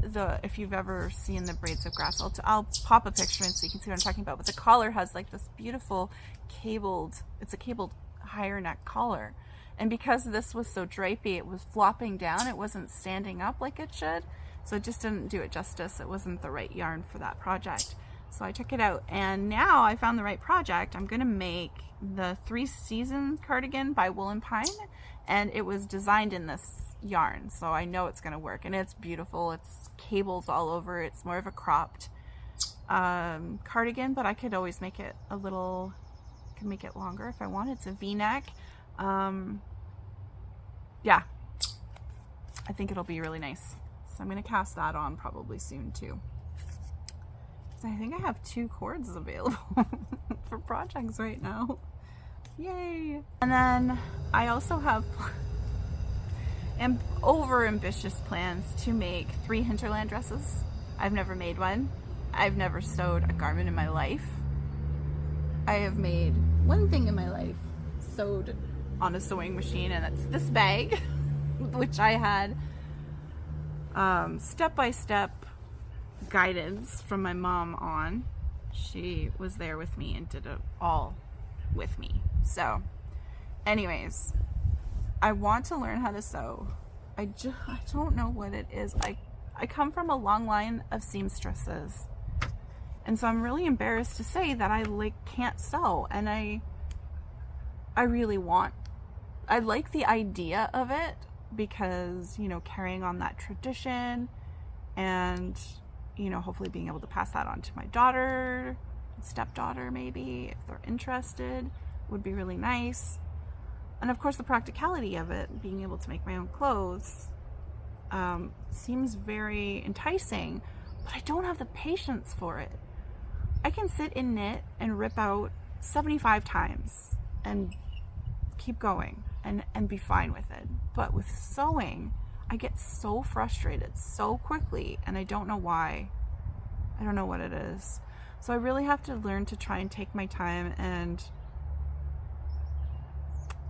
If you've ever seen the Braids of Grass, I'll pop a picture in so you can see what I'm talking about. But the collar has like this beautiful cabled, it's a cabled higher neck collar. And because this was so drapey, it was flopping down. It wasn't standing up like it should. So it just didn't do it justice. It wasn't the right yarn for that project. So I took it out, and now I found the right project. I'm gonna make the 3 Seasons cardigan by Wool and Pine, and it was designed in this yarn, so I know it's gonna work. And it's beautiful. It's cables all over. It's more of a cropped cardigan, but I could always make it a little, could make it longer if I want. It's a V-neck. Yeah, I think it'll be really nice. So I'm gonna cast that on probably soon too. So I think I have 2 cords available for projects right now. Yay! And then I also have over ambitious plans to make 3 Hinterland dresses. I've never made one. I've never sewed a garment in my life. I have made one thing in my life, sewed on a sewing machine, and it's this bag, which I had step-by-step guidance from my mom on. She was there with me and did it all with me. So anyways, I want to learn how to sew. I don't know what it is. I come from a long line of seamstresses, and so I'm really embarrassed to say that I can't sew, and I really want, I like the idea of it because, you know, carrying on that tradition and, you know, hopefully being able to pass that on to my daughter, stepdaughter maybe, if they're interested, would be really nice. And of course the practicality of it, being able to make my own clothes, seems very enticing, but I don't have the patience for it. I can sit and knit and rip out 75 times and keep going and be fine with it. But with sewing, I get so frustrated so quickly, and I don't know why. I don't know what it is. So I really have to learn to try and take my time and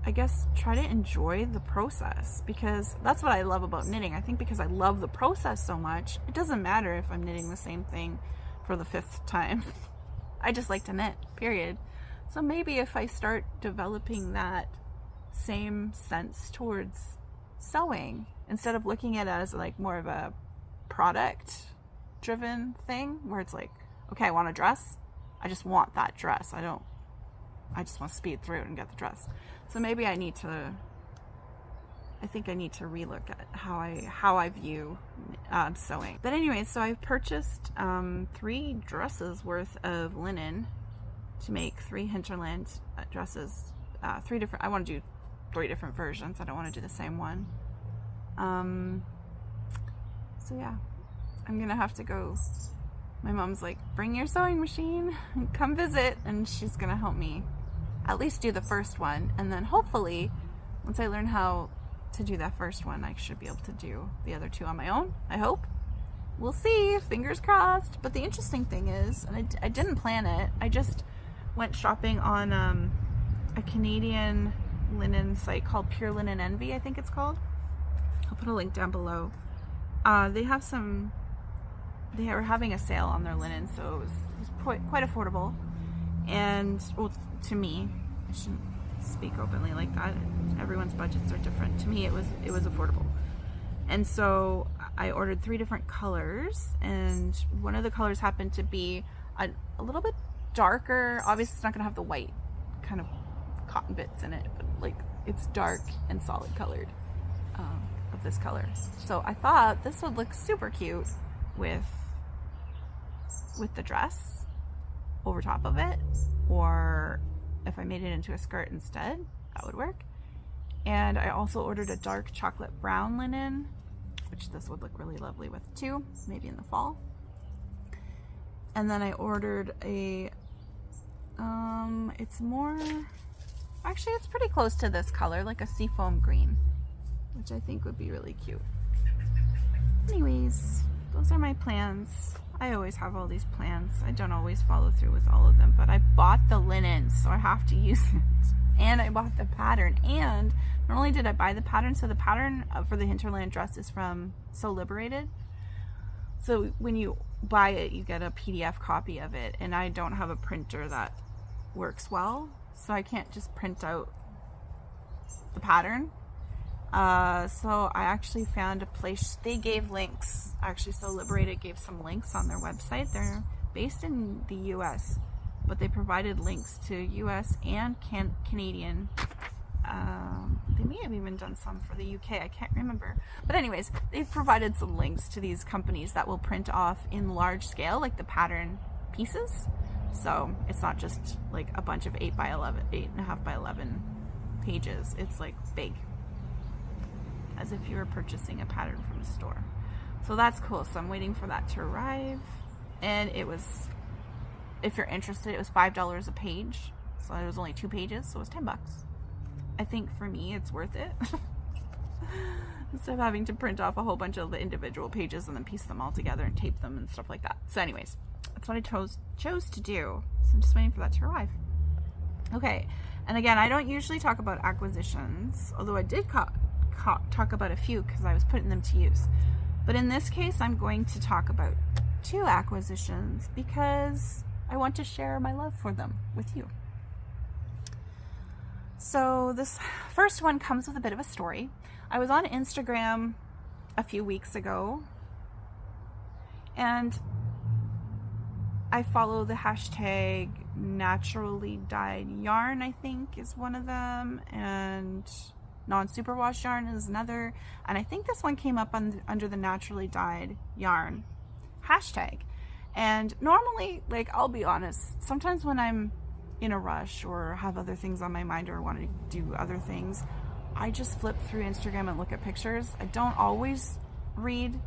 I guess try to enjoy the process, because that's what I love about knitting. I think because I love the process so much, it doesn't matter if I'm knitting the same thing for the 5th time. I just like to knit, period. So maybe if I start developing that same sense towards sewing, instead of looking at it as like more of a product driven thing where it's like, okay, I want a dress, I just want that dress. I just want to speed through it and get the dress. So maybe I think I need to relook at how I view sewing. But anyway, so I've purchased 3 dresses worth of linen to make 3 Hinterland dresses. I want to do 3 different versions. I don't want to do the same one. So yeah, I'm gonna have to go. My mom's like, bring your sewing machine and come visit, and she's gonna help me at least do the first one, and then hopefully once I learn how to do that first one, I should be able to do the other 2 on my own. I hope. We'll see, fingers crossed. But the interesting thing is, and I didn't plan it, I just went shopping on a Canadian linen site called Pure Linen Envy, I think it's called. I'll put a link down below. They were having a sale on their linen, so it was quite affordable. And, well, to me, I shouldn't speak openly like that. Everyone's budgets are different. To me, it was affordable. And so I ordered 3 different colors, and one of the colors happened to be a little bit darker. Obviously, it's not going to have the white kind of cotton bits in it, but like it's dark and solid colored of this color. So I thought this would look super cute with the dress over top of it, or if I made it into a skirt instead, that would work. And I also ordered a dark chocolate brown linen, which this would look really lovely with too, maybe in the fall. And then I ordered a it's pretty close to this color, like a seafoam green, which I think would be really cute. Anyways, those are my plans. I always have all these plans. I don't always follow through with all of them, but I bought the linen, so I have to use it. And I bought the pattern, and not only did I buy the pattern, so the pattern for the Hinterland dress is from So Liberated. So when you buy it, you get a PDF copy of it, and I don't have a printer that works well, so I can't just print out the pattern. So I actually found a place. They gave links. Actually, So Liberated gave some links on their website. They're based in the US, but they provided links to US and Canadian. They may have even done some for the UK. I can't remember. But anyways, they've provided some links to these companies that will print off in large scale, like the pattern pieces. So it's not just like a bunch of 8.5 by 11 pages. It's like big, as if you were purchasing a pattern from a store. So that's cool. So I'm waiting for that to arrive. And it was, if you're interested, it was $5 a page. So it was only 2 pages, so it was $10. I think for me, it's worth it. Instead of having to print off a whole bunch of the individual pages and then piece them all together and tape them and stuff like that. So anyways, that's what I chose to do. So I'm just waiting for that to arrive. Okay, and again, I don't usually talk about acquisitions, although I did talk about a few because I was putting them to use. But in this case, I'm going to talk about 2 acquisitions because I want to share my love for them with you. So this first one comes with a bit of a story. I was on Instagram a few weeks ago, and I follow the hashtag naturally dyed yarn, I think is one of them, and non-superwash yarn is another, and I think this one came up under the naturally dyed yarn hashtag. And normally, like, I'll be honest, sometimes when I'm in a rush or have other things on my mind or want to do other things, I just flip through Instagram and look at pictures. I don't always read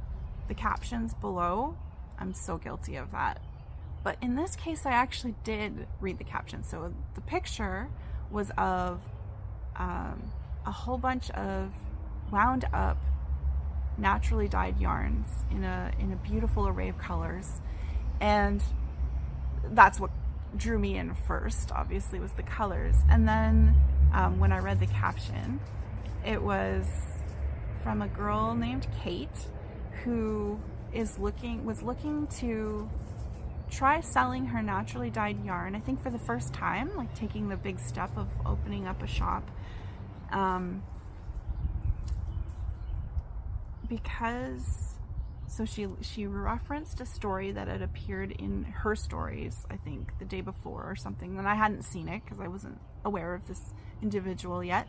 the captions below. I'm so guilty of that. But in this case, I actually did read the captions. So the picture was of a whole bunch of wound up, naturally dyed yarns in a beautiful array of colors. And that's what drew me in first, obviously, was the colors. And then when I read the caption, it was from a girl named Kate who was looking to try selling her naturally dyed yarn, I think for the first time, like taking the big step of opening up a shop. Because so she referenced a story that had appeared in her stories, I think the day before or something, and I hadn't seen it because I wasn't aware of this individual yet.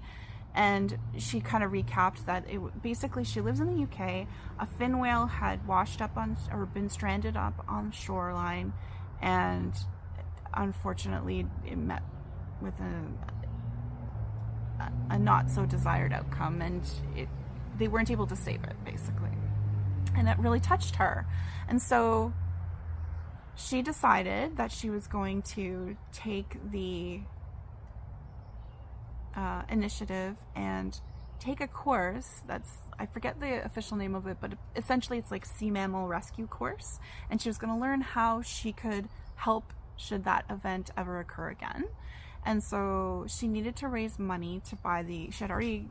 And she kind of recapped that basically she lives in the UK. A fin whale had washed up or been stranded up on the shoreline, and unfortunately it met with a not so desired outcome, and they weren't able to save it, basically. And it really touched her. And so she decided that she was going to take the initiative and take a course that's, I forget the official name of it, but essentially it's like sea mammal rescue course. And she was going to learn how she could help should that event ever occur again. And so she needed to raise money to buy she had already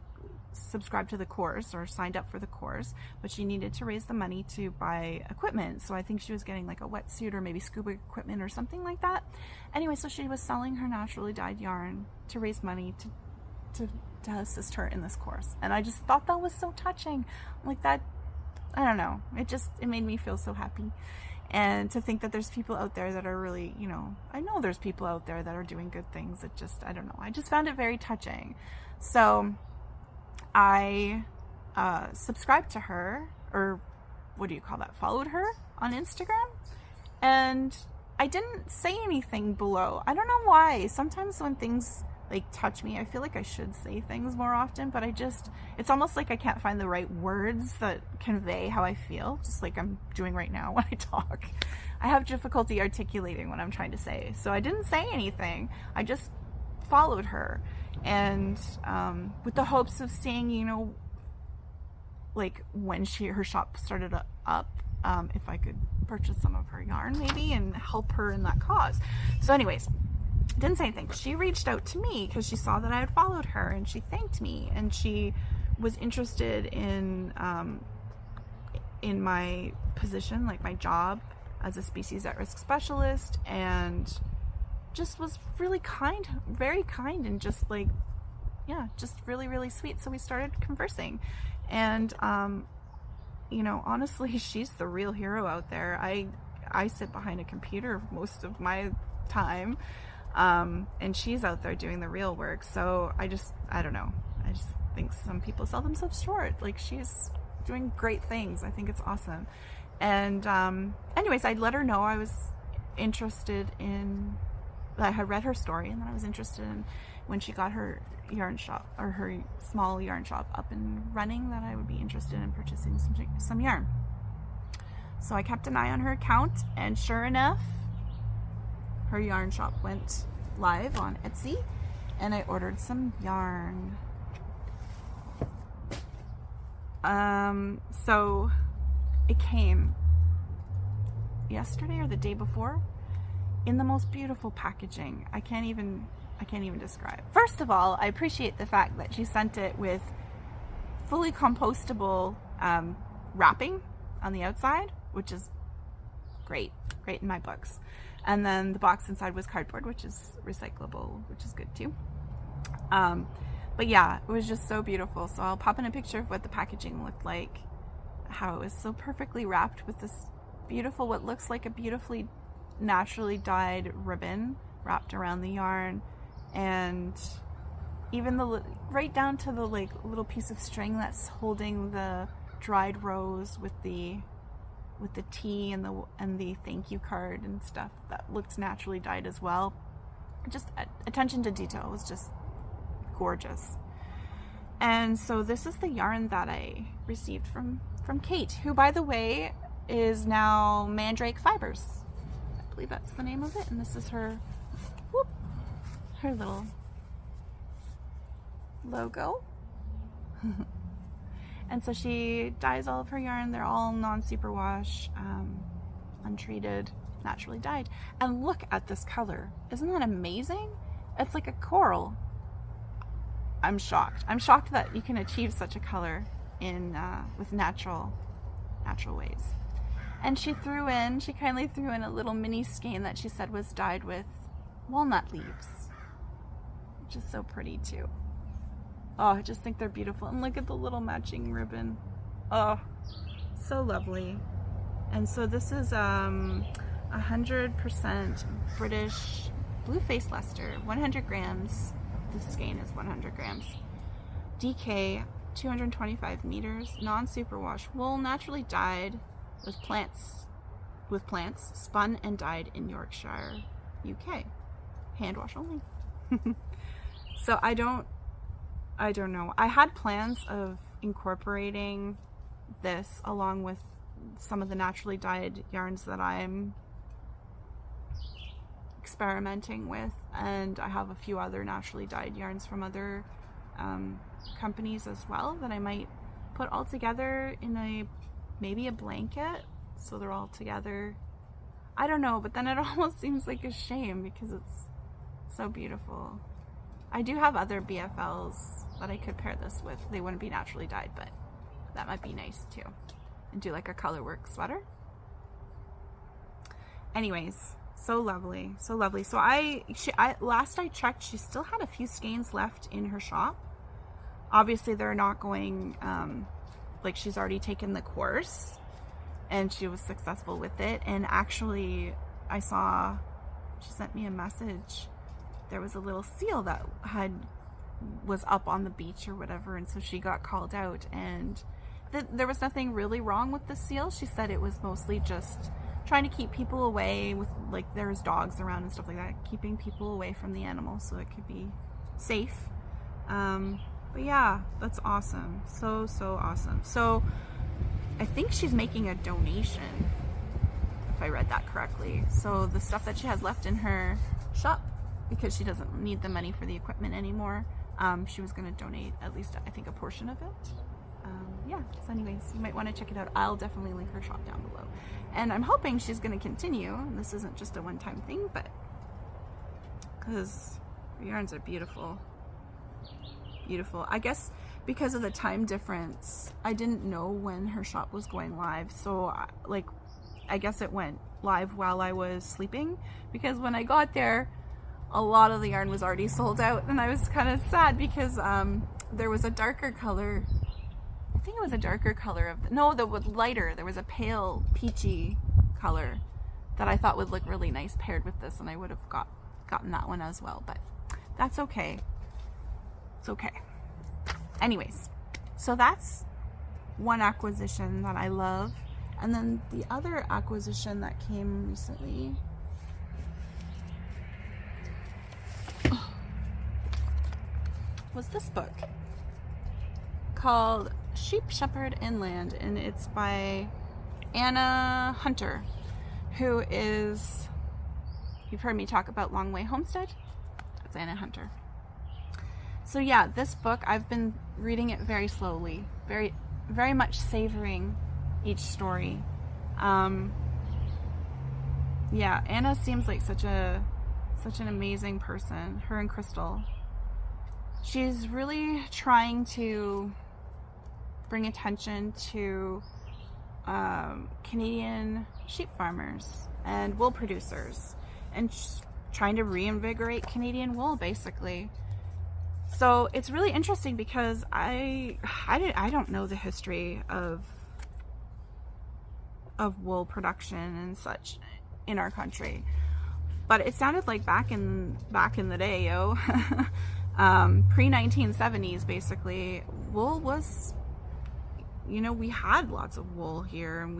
subscribed to the course or signed up for the course, but she needed to raise the money to buy equipment. So I think she was getting like a wetsuit or maybe scuba equipment or something like that. Anyway, so she was selling her naturally dyed yarn to raise money to assist her in this course. And I just thought that was so touching. Like that, I don't know, it made me feel so happy. And to think that there's people out there that are really, I know there's people out there that are doing good things. I don't know, I just found it very touching. So I subscribed to her, or what do you call that, followed her on Instagram, and I didn't say anything below. I don't know why. Sometimes when things like touch me, I feel like I should say things more often, but it's almost like I can't find the right words that convey how I feel, just like I'm doing right now when I talk. I have difficulty articulating what I'm trying to say, so I didn't say anything. I just followed her, and with the hopes of seeing, like when her shop started up, if I could purchase some of her yarn maybe and help her in that cause. So anyways, didn't say anything. She reached out to me because she saw that I had followed her, and she thanked me, and she was interested in my position, like my job as a species at risk specialist, and just was really kind, very kind, and just like, yeah, just really, really sweet. So we started conversing, and honestly, she's the real hero out there. I sit behind a computer most of my time, and she's out there doing the real work. So I don't know, I just think some people sell themselves short. Like, she's doing great things. I think it's awesome. And anyways, I let her know I was interested in, I had read her story, and then I was interested in, when she got her yarn shop, or her small yarn shop up and running, that I would be interested in purchasing some yarn. So I kept an eye on her account, and sure enough, her yarn shop went live on Etsy, and I ordered some yarn. So it came yesterday or the day before in the most beautiful packaging. I can't even describe. First of all, I appreciate the fact that she sent it with fully compostable wrapping on the outside, which is great in my books. And then the box inside was cardboard, which is recyclable, which is good too. But yeah, it was just so beautiful. So I'll pop in a picture of what the packaging looked like, how it was so perfectly wrapped with this beautiful, what looks like a beautifully naturally dyed ribbon wrapped around the yarn, and even right down to the like little piece of string that's holding the dried rose with the tea and the thank you card and stuff that looked naturally dyed as well. just attention to detail was just gorgeous. And so this is the yarn that I received from Kate, who, by the way, is now Mandrake Fibers. I believe that's the name of it. And this is her, whoop, her little logo. And so she dyes all of her yarn. They're all non-superwash, untreated, naturally dyed. And look at this color. Isn't that amazing? It's like a coral. I'm shocked. I'm shocked that you can achieve such a color in with natural ways. And she kindly threw in a little mini skein that she said was dyed with walnut leaves, which is so pretty too. Oh, I just think they're beautiful. And look at the little matching ribbon. Oh, so lovely. And so this is 100% British blue face Leicester, 100 grams. This skein is 100 grams. DK, 225 meters, non-superwash wool, naturally dyed with plants, spun and dyed in Yorkshire, UK. Hand wash only. So I don't know. I had plans of incorporating this along with some of the naturally dyed yarns that I'm experimenting with, and I have a few other naturally dyed yarns from other companies as well that I might put all together in maybe a blanket so they're all together. I don't know, but then it almost seems like a shame because it's so beautiful. I do have other BFLs that I could pair this with. They wouldn't be naturally dyed, but that might be nice too. And do like a colorwork sweater. Anyways, so lovely, so lovely. So last I checked, she still had a few skeins left in her shop. Obviously they're not going, like she's already taken the course and she was successful with it. And actually I saw, she sent me a message. There was a little seal that was up on the beach or whatever. And so she got called out, and there was nothing really wrong with the seal. She said it was mostly just trying to keep people away with, like, there's dogs around and stuff like that, keeping people away from the animals so it could be safe. But yeah, that's awesome. So awesome. So I think she's making a donation, if I read that correctly. So the stuff that she has left in her shop, because she doesn't need the money for the equipment anymore, she was going to donate at least, I think, a portion of it. Yeah, so anyways, you might want to check it out. I'll definitely link her shop down below. And I'm hoping she's going to continue. This isn't just a one-time thing, but because the yarns are beautiful. Beautiful. I guess because of the time difference, I didn't know when her shop was going live. So, like, I guess it went live while I was sleeping, because when I got there, a lot of the yarn was already sold out, and I was kind of sad because there was a darker color. I think it was a darker color lighter. There was a pale peachy color that I thought would look really nice paired with this, and I would have gotten that one as well, but that's okay. It's okay. Anyways, so that's one acquisition that I love. And then the other acquisition that came recently was this book called Sheep Shepherd Inland, and it's by Anna Hunter, who is, you've heard me talk about Longway Homestead. That's Anna Hunter. So yeah, this book, I've been reading it very slowly, very, very much savoring each story. Yeah, Anna seems like such an amazing person, her and Crystal. She's really trying to bring attention to Canadian sheep farmers and wool producers, and trying to reinvigorate Canadian wool, basically. So it's really interesting because I don't know the history of wool production and such in our country, but it sounded like back in the day, pre-1970s, basically, wool was, we had lots of wool here, and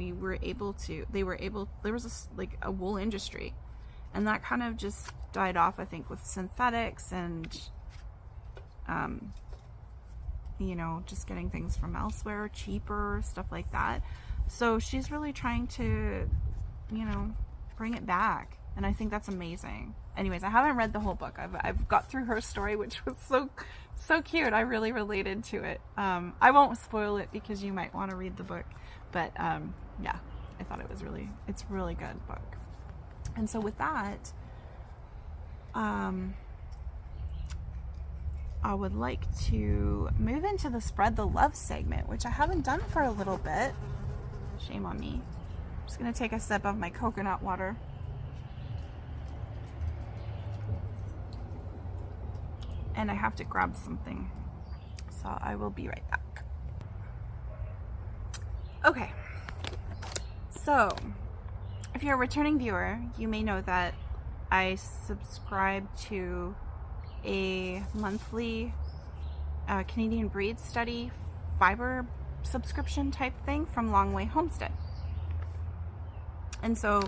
there was a wool industry, And that kind of just died off, I think, with synthetics and, you know, just getting things from elsewhere, cheaper, stuff like that. So she's really trying to, you know, bring it back. And I think that's amazing. Anyways, I haven't read the whole book. I've got through her story, which was so cute. I really related to it. I won't spoil it because you might want to read the book. But yeah, I thought it's a really good book. And so with that, I would like to move into the Spread the Love segment, which I haven't done for a little bit. Shame on me. I'm just going to take a sip of my coconut water. And I have to grab something. So I will be right back. Okay. So, if you're a returning viewer, you may know that I subscribe to a monthly Canadian breed study Fibre subscription type thing from Longway Homestead. And so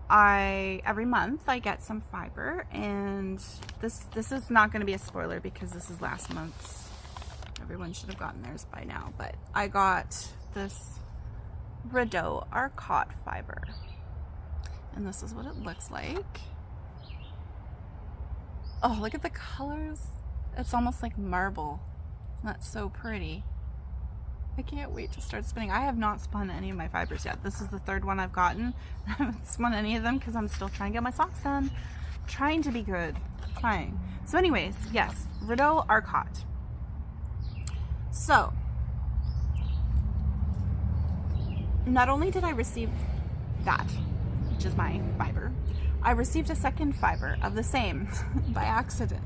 every month I get some Fibre, and this is not going to be a spoiler because this is last month's. Everyone should have gotten theirs by now, but I got this Rideau Arcot Fibre, and this is what it looks like. Oh, look at the colors. It's almost like marble. Isn't that so pretty? I can't wait to start spinning. I have not spun any of my fibers yet. This is the third one I've gotten. I haven't spun any of them because I'm still trying to get my socks done. Trying to be good. Trying. So anyways, yes, Rideau Arcot. So, not only did I receive that, which is my Fibre, I received a second Fibre of the same by accident.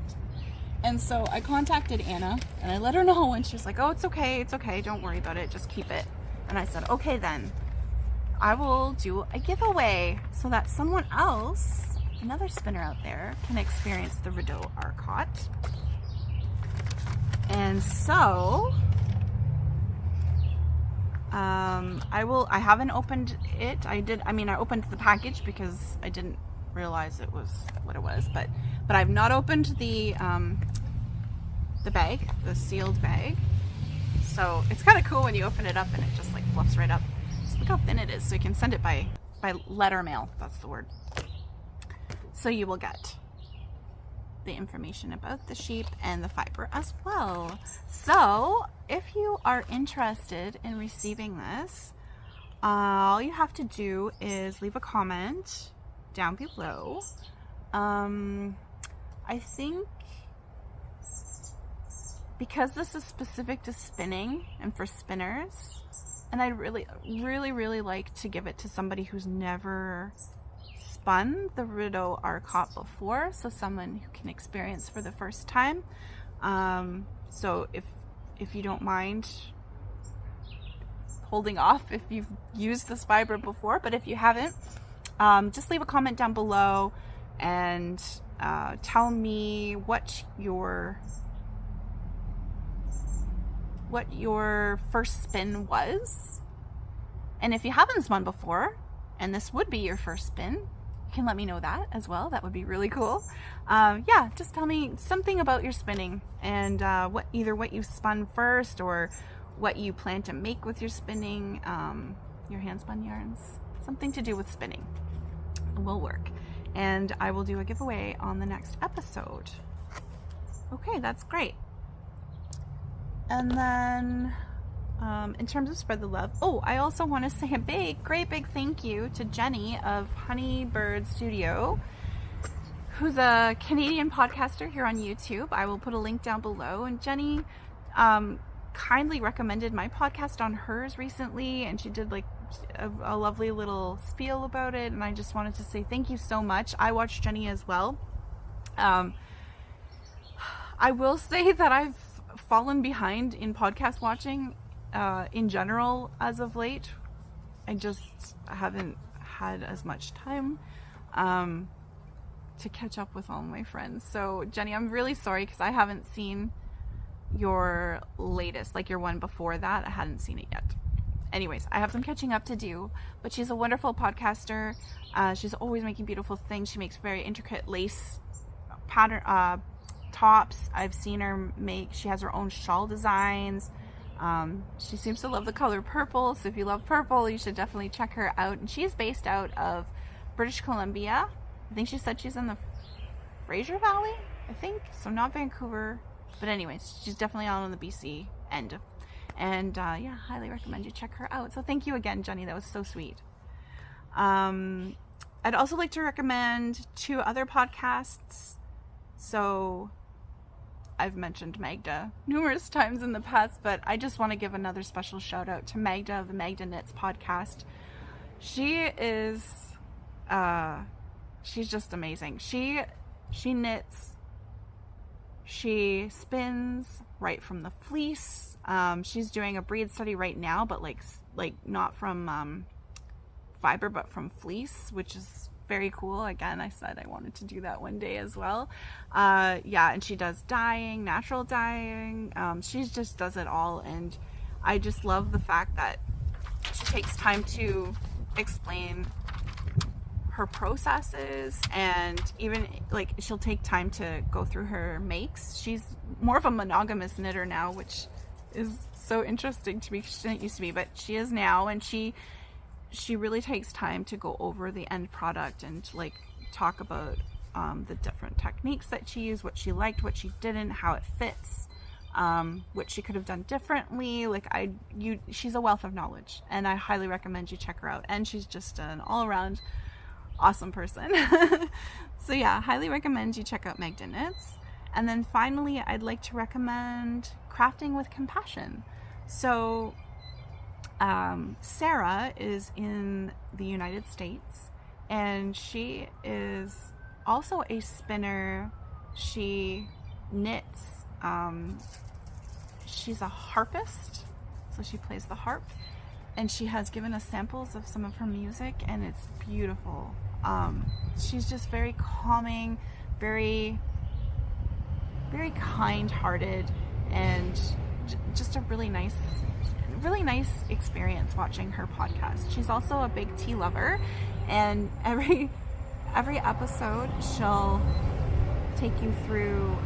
And so I contacted Anna and I let her know, and she was like, oh, it's okay, don't worry about it, just keep it. And I said, okay then, I will do a giveaway so that someone else, another spinner out there, can experience the Rideau Arcot. And so I haven't opened it. I opened the package because I didn't realize it was what it was, but I've not opened the bag, the sealed bag. So it's kind of cool when you open it up and it just like fluffs right up. Just look how thin it is. So you can send it by letter mail. That's the word. So you will get the information about the sheep and the Fibre as well. So if you are interested in receiving this, all you have to do is leave a comment down below. I think because this is specific to spinning and for spinners, and I'd really like to give it to somebody who's never spun the Rideau Arcot before, so someone who can experience for the first time. So if you don't mind holding off if you've used this Fibre before, but if you haven't, just leave a comment down below and tell me what your first spin was, and if you haven't spun before and this would be your first spin, you can let me know that as well. That would be really cool. Yeah, just tell me something about your spinning and either what you spun first or what you plan to make with your spinning, your hand spun yarns, something to do with spinning will work, and I will do a giveaway on the next episode. Okay, that's great. And then in terms of Spread the Love, I also want to say a great big thank you to Jenny of Honeybird Studio, who's a Canadian podcaster here on YouTube. I will put a link down below, and Jenny kindly recommended my podcast on hers recently, and she did like a lovely little spiel about it, and I just wanted to say thank you so much. I watched Jenny as well. I will say that I've fallen behind in podcast watching in general as of late. I just haven't had as much time to catch up with all my friends. So Jenny, I'm really sorry because I haven't seen your latest, like your one before that. I hadn't seen it yet. anyways, I have some catching up to do, but she's a wonderful podcaster. She's always making beautiful things. She makes very intricate lace pattern tops. I've seen her make, she has her own shawl designs. She seems to love the color purple, so if you love purple, you should definitely check her out. And she's based out of British Columbia. I think she said she's in the Fraser Valley, I think, so not Vancouver, but anyways, she's definitely out on the BC end. And yeah, highly recommend you check her out. So thank you again, Jenny, that was so sweet. I'd also like to recommend 2 other podcasts. So I've mentioned Magda numerous times in the past, but I just want to give another special shout out to Magda of the Magda Knits podcast. She is, she's just amazing. She knits, she spins right from the fleece. She's doing a breed study right now, but like not from fiber, but from fleece, which is very cool. Again, I said I wanted to do that one day as well. Yeah, and she does dyeing, natural dyeing. She just does it all, and I just love the fact that she takes time to explain her processes, and even like she'll take time to go through her makes. She's more of a monogamous knitter now, which is so interesting to me. She didn't used to be, but she is now, and she really takes time to go over the end product and like talk about the different techniques that she used, what she liked, what she didn't, how it fits, what she could have done differently. Like she's a wealth of knowledge, and I highly recommend you check her out. And she's just an all-around awesome person. So yeah, highly recommend you check out Magda Knits. And then finally, I'd like to recommend Crafting with Compassion. So Sarah is in the United States, and she is also a spinner. She knits. She's a harpist, so she plays the harp, and she has given us samples of some of her music, and it's beautiful. She's just very calming, very, very kind-hearted, and just a really nice experience watching her podcast. She's also a big tea lover, and every episode she'll take you through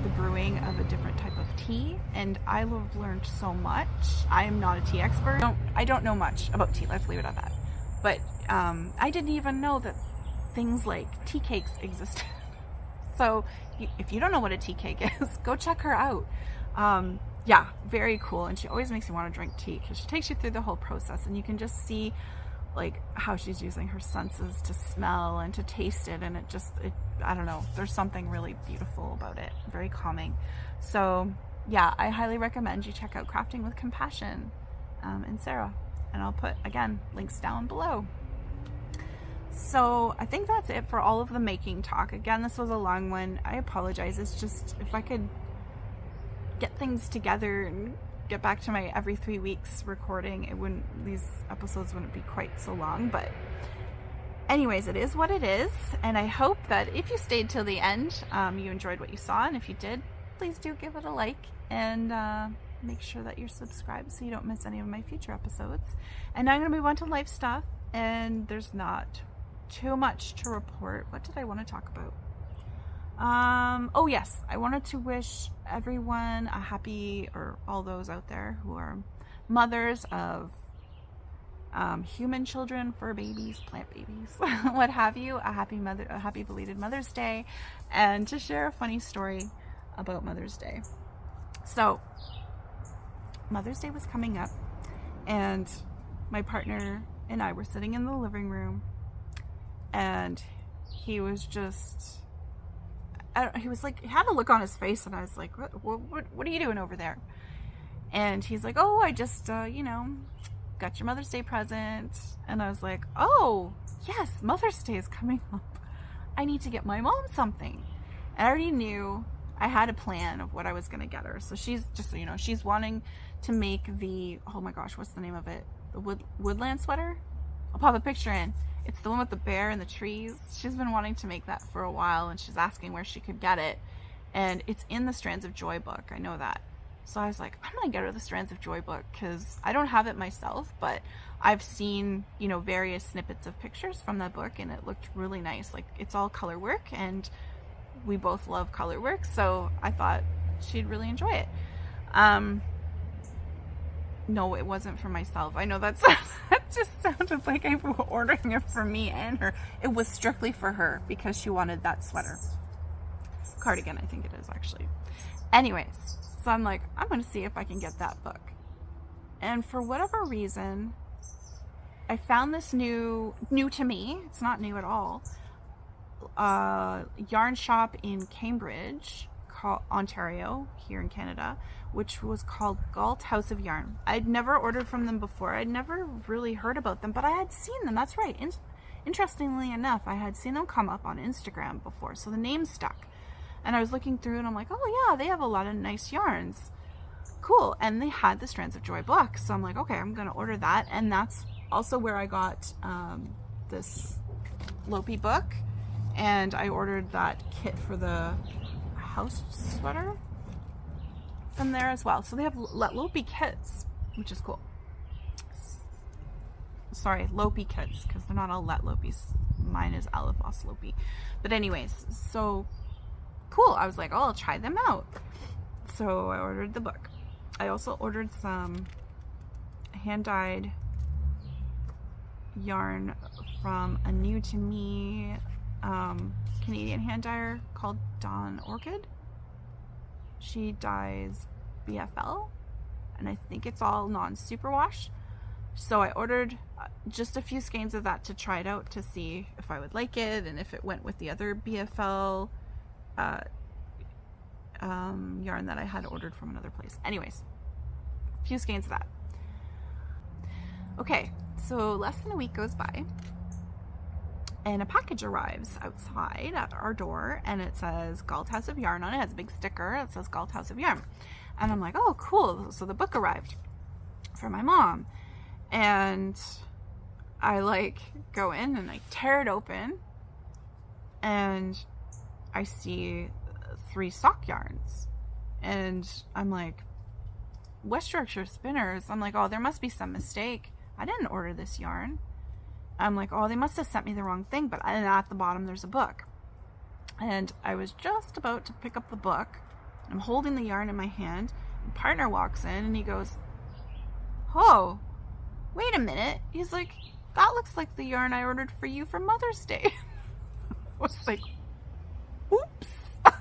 the brewing of a different type of tea, and I have learned so much. I am not a tea expert. I don't know much about tea, let's leave it at that. But I didn't even know that things like tea cakes existed. So if you don't know what a tea cake is, go check her out. Yeah, very cool. And she always makes you want to drink tea, because she takes you through the whole process, and you can just see like how she's using her senses to smell and to taste it, and I don't know, there's something really beautiful about it, very calming. So yeah, I highly recommend you check out Crafting with Compassion and Sarah, and I'll put again links down below. So I think that's it for all of the making talk. Again, this was a long one, I apologize. It's just, if I could get things together and get back to my every 3 weeks recording, these episodes wouldn't be quite so long. But anyways, it is what it is, and I hope that if you stayed till the end, you enjoyed what you saw, and if you did, please do give it a like, and make sure that you're subscribed so you don't miss any of my future episodes. And now I'm going to move on to life stuff, and there's not too much to report. What did I want to talk about? Oh yes, I wanted to wish everyone a happy, or all those out there who are mothers of human children, fur babies, plant babies, what have you, a happy belated Mother's Day, and to share a funny story about Mother's Day. So Mother's Day was coming up, and my partner and I were sitting in the living room, and he was just, he was like, he had a look on his face, and I was like, what are you doing over there? And he's like, oh, I just, you know, got your Mother's Day present. And I was like, oh, yes, Mother's Day is coming up. I need to get my mom something. And I already knew, I had a plan of what I was going to get her. So she's, just so you know, she's wanting to make the, oh my gosh, what's the name of it? The woodland sweater? I'll pop a picture in. It's the one with the bear and the trees. She's been wanting to make that for a while, and she's asking where she could get it. And it's in the Strands of Joy book. I know that. So I was like, I'm gonna get her the Strands of Joy book, because I don't have it myself, but I've seen, you know, various snippets of pictures from that book, and it looked really nice. Like, it's all color work, and we both love color work, so I thought she'd really enjoy it. No, it wasn't for myself. I know that just sounded like I was ordering it for me and her. It was strictly for her because she wanted that sweater. Cardigan, I think it is, actually. Anyways, so I'm like, I'm going to see if I can get that book. And for whatever reason, I found this new to me, it's not new at all, yarn shop in Cambridge, Ontario, here in Canada, which was called Galt House of Yarn. I'd never ordered from them before. I'd never really heard about them, but I had seen them. That's right. Interestingly enough, I had seen them come up on Instagram before, so the name stuck. And I was looking through and I'm like, oh yeah, they have a lot of nice yarns. Cool. And they had the Strands of Joy book. So I'm like, okay, I'm going to order that. And that's also where I got this Lope book. And I ordered that kit for the Haust sweater from there as well. So they have Lope kits, which is cool. Sorry, Lope kits, because they're not all Let Lopes. Mine is Alifos Lope. But anyways, so cool. I was like, oh, I'll try them out. So I ordered the book. I also ordered some hand-dyed yarn from a new to me Canadian hand dyer called Dawn Orchid. She dyes BFL, and I think it's all non-superwash. So I ordered just a few skeins of that to try it out to see if I would like it and if it went with the other BFL yarn that I had ordered from another place. Anyways, a few skeins of that. Okay, so less than a week goes by and a package arrives outside at our door, and it says Galt House of Yarn on it. It has a big sticker that says Galt House of Yarn. And I'm like, oh, cool. So the book arrived for my mom. And I like go in and I tear it open and I see 3 sock yarns. And I'm like, West Yorkshire Spinners. I'm like, oh, there must be some mistake. I didn't order this yarn. I'm like, oh, they must have sent me the wrong thing. But at the bottom, there's a book. And I was just about to pick up the book. I'm holding the yarn in my hand. My partner walks in and he goes, oh, wait a minute. He's like, that looks like the yarn I ordered for you for Mother's Day. I was like, oops. Like,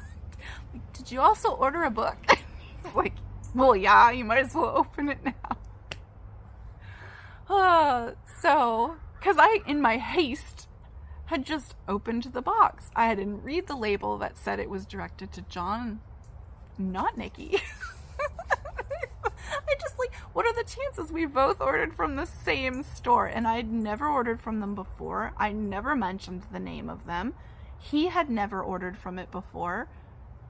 did you also order a book? He's like, well, yeah, you might as well open it now. So, because I, in my haste, had just opened the box. I didn't read the label that said it was directed to John, not Nikki. I just like, what are the chances we both ordered from the same store? And I'd never ordered from them before. I never mentioned the name of them. He had never ordered from it before.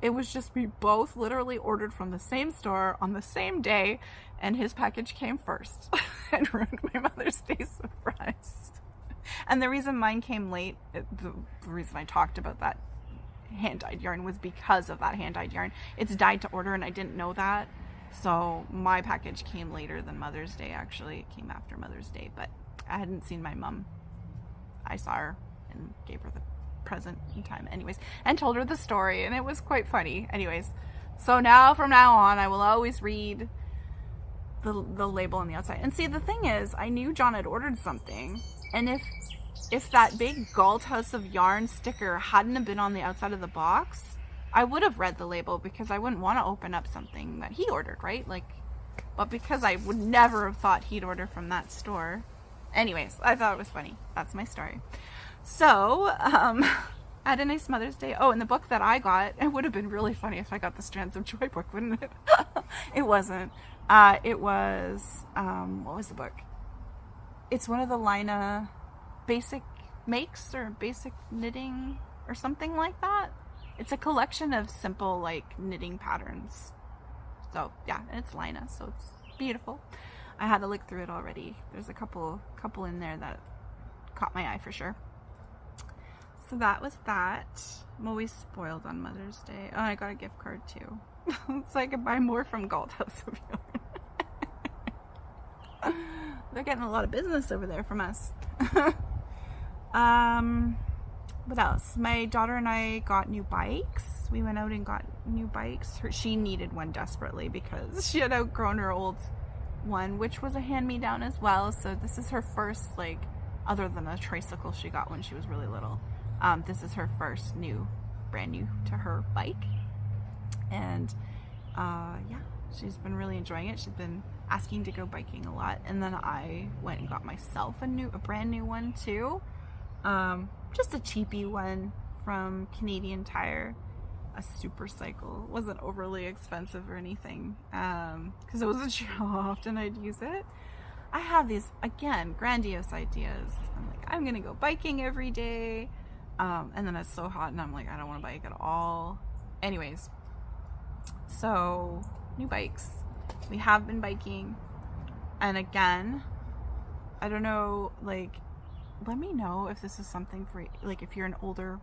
It was just we both literally ordered from the same store on the same day, and his package came first and ruined my Mother's Day surprise. And the reason mine came late, the reason I talked about that hand-dyed yarn was because of that hand-dyed yarn. It's dyed to order and I didn't know that. So my package came later than Mother's Day, actually. It came after Mother's Day, but I hadn't seen my mom. I saw her and gave her the present in time anyways, and told her the story, and it was quite funny. Anyways, so now from now on I will always read the label on the outside. And see, the thing is, I knew John had ordered something, and if that big Galt House of Yarn sticker hadn't have been on the outside of the box, I would have read the label, because I wouldn't want to open up something that he ordered, right? Like, but because I would never have thought he'd order from that store. Anyways, I thought it was funny. That's my story. So, I had a nice Mother's Day. Oh, and the book that I got, it would have been really funny if I got the Strands of Joy book, wouldn't it? It wasn't. It was, what was the book? It's one of the Lina basic makes or basic knitting or something like that. It's a collection of simple, like, knitting patterns. So, yeah, and it's Lina, so it's beautiful. I had to look through it already. There's a couple in there that caught my eye for sure. So that was that. I'm always spoiled on Mother's Day. Oh, I got a gift card too. So I could buy more from Galt House of Yarn. They're getting a lot of business over there from us. What else? My daughter and I got new bikes. We went out and got new bikes. She needed one desperately because she had outgrown her old one, which was a hand-me-down as well. So this is her first, like, other than a tricycle she got when she was really little. This is her first brand new to her bike. And yeah, she's been really enjoying it. She's been asking to go biking a lot. And then I went and got myself a brand new one too. Just a cheapy one from Canadian Tire. A super cycle. It wasn't overly expensive or anything, because it wasn't sure how often I'd use it. I have these, again, grandiose ideas. I'm like, I'm gonna go biking every day, and then it's so hot and I'm like, I don't want to bike at all. Anyways, so new bikes. We have been biking, and again, I don't know, like, let me know if this is something for, like, if you're older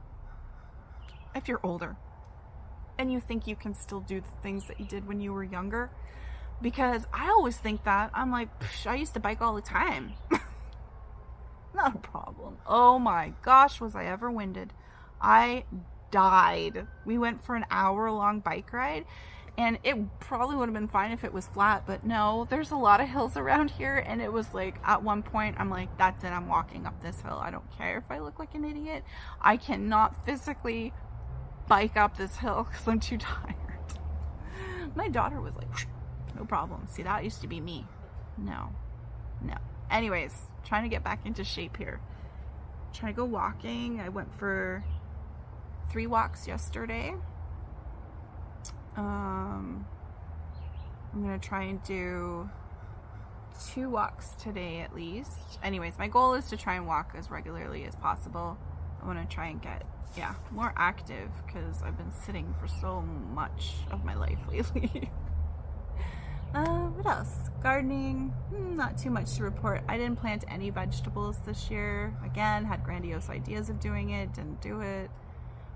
and you think you can still do the things that you did when you were younger, because I always think that. I'm like, I used to bike all the time. Not a problem. Oh my gosh, was I ever winded. I died. We went for an hour-long bike ride, and it probably would have been fine if it was flat, but no, there's a lot of hills around here, and it was like, at one point, I'm like, that's it, I'm walking up this hill. I don't care if I look like an idiot. I cannot physically bike up this hill because I'm too tired. My daughter was like, no problem. See, that used to be me. No. Anyways, trying to get back into shape here. Trying to go walking. I went for 3 walks yesterday. I'm gonna try and do 2 walks today at least. Anyways, my goal is to try and walk as regularly as possible. I want to try and get more active because I've been sitting for so much of my life lately. What else? Gardening, not too much to report. I didn't plant any vegetables this year. Again, had grandiose ideas of doing it, didn't do it.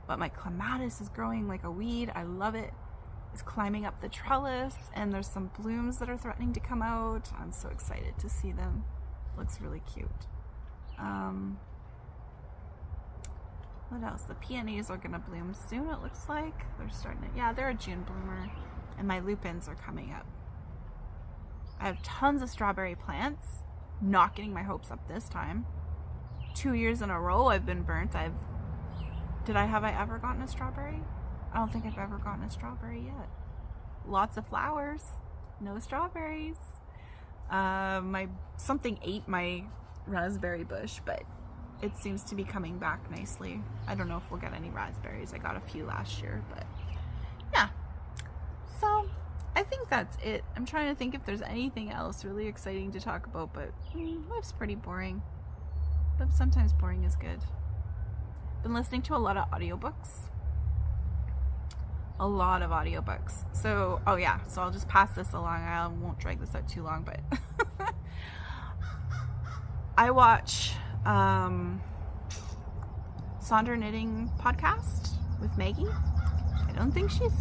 But my clematis is growing like a weed. I love it. It's climbing up the trellis, and there's some blooms that are threatening to come out. I'm so excited to see them. Looks really cute. What else? The peonies are gonna bloom soon, it looks like. They're starting to, yeah, they're a June bloomer. And my lupins are coming up. I have tons of strawberry plants. Not getting my hopes up this time. 2 years in a row I've been burnt. Have I ever gotten a strawberry? I don't think I've ever gotten a strawberry yet. Lots of flowers, no strawberries. Something ate my raspberry bush, but it seems to be coming back nicely. I don't know if we'll get any raspberries. I got a few last year, but yeah. So I think that's it. I'm trying to think if there's anything else really exciting to talk about, but life's pretty boring. But sometimes boring is good. Been listening to a lot of audiobooks. So, oh yeah, so I'll just pass this along. I won't drag this out too long, but I watch Sonder Knitting podcast with Maggie. I don't think she's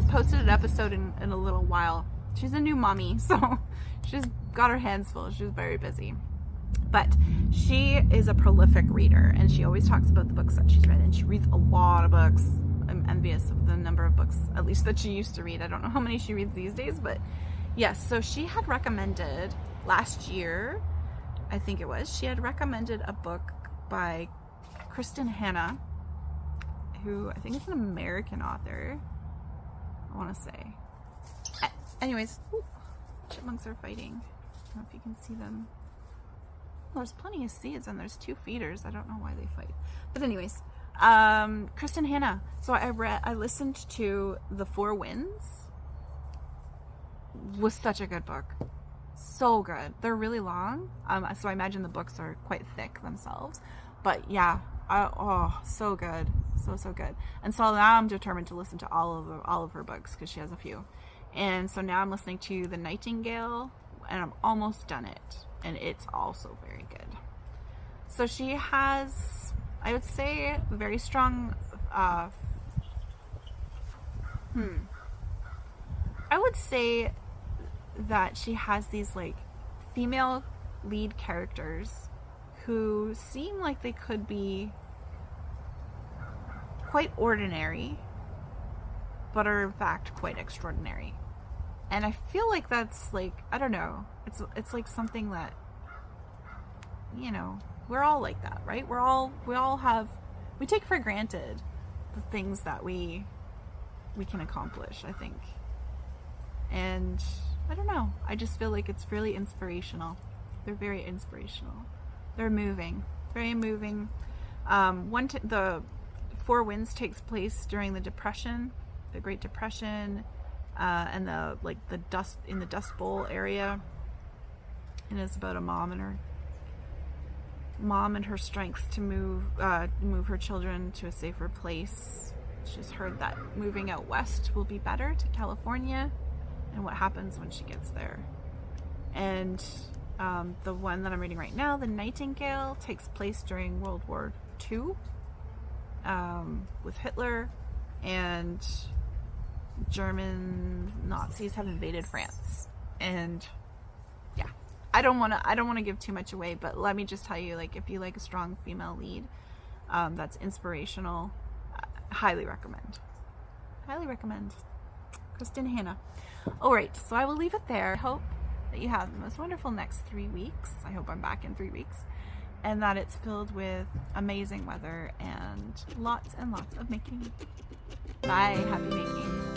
posted an episode in a little while. She's a new mommy, so she's got her hands full. She's very busy. But she is a prolific reader, and she always talks about the books that she's read, and she reads a lot of books. I'm envious of the number of books, at least that she used to read. I don't know how many she reads these days, but yes. So she had recommended last year, I think it was, she had recommended a book by Kristin Hannah, who I think is an American author, I want to say. Anyways, chipmunks are fighting. I don't know if you can see them. Well, there's plenty of seeds and there's 2 feeders. I don't know why they fight. But anyways, Kristin Hannah. So I listened to The 4 Winds. Was such a good book. So good. They're really long. So I imagine the books are quite thick themselves. But yeah, so good. So good. And so now I'm determined to listen to all of her books because she has a few. And so now I'm listening to The Nightingale, and I'm almost done it. And it's also very good. So she has, I would say, very strong I would say that she has these like female lead characters who seem like they could be quite ordinary, but are in fact quite extraordinary. And I feel like that's like, I don't know, it's like something that, you know, we're all like that, right? We take for granted the things that we can accomplish, I think. And I don't know, I just feel like it's really inspirational. They're very inspirational. They're moving, very moving. The Four Winds takes place during the Depression, the Great Depression, and the Dust Bowl area. And it's about a mom and her strength to move her children to a safer place. She's heard that moving out west will be better, to California, and what happens when she gets there. And the one that I'm reading right now, The Nightingale, takes place during World War II, with Hitler, and German Nazis have invaded France. And yeah, I don't want to give too much away, but let me just tell you, like, if you like a strong female lead that's inspirational, highly recommend. Kristen Hannah. Alright, so I will leave it there. I hope that you have the most wonderful next 3 weeks. I hope I'm back in 3 weeks. And that it's filled with amazing weather and lots of making. Bye. Happy making.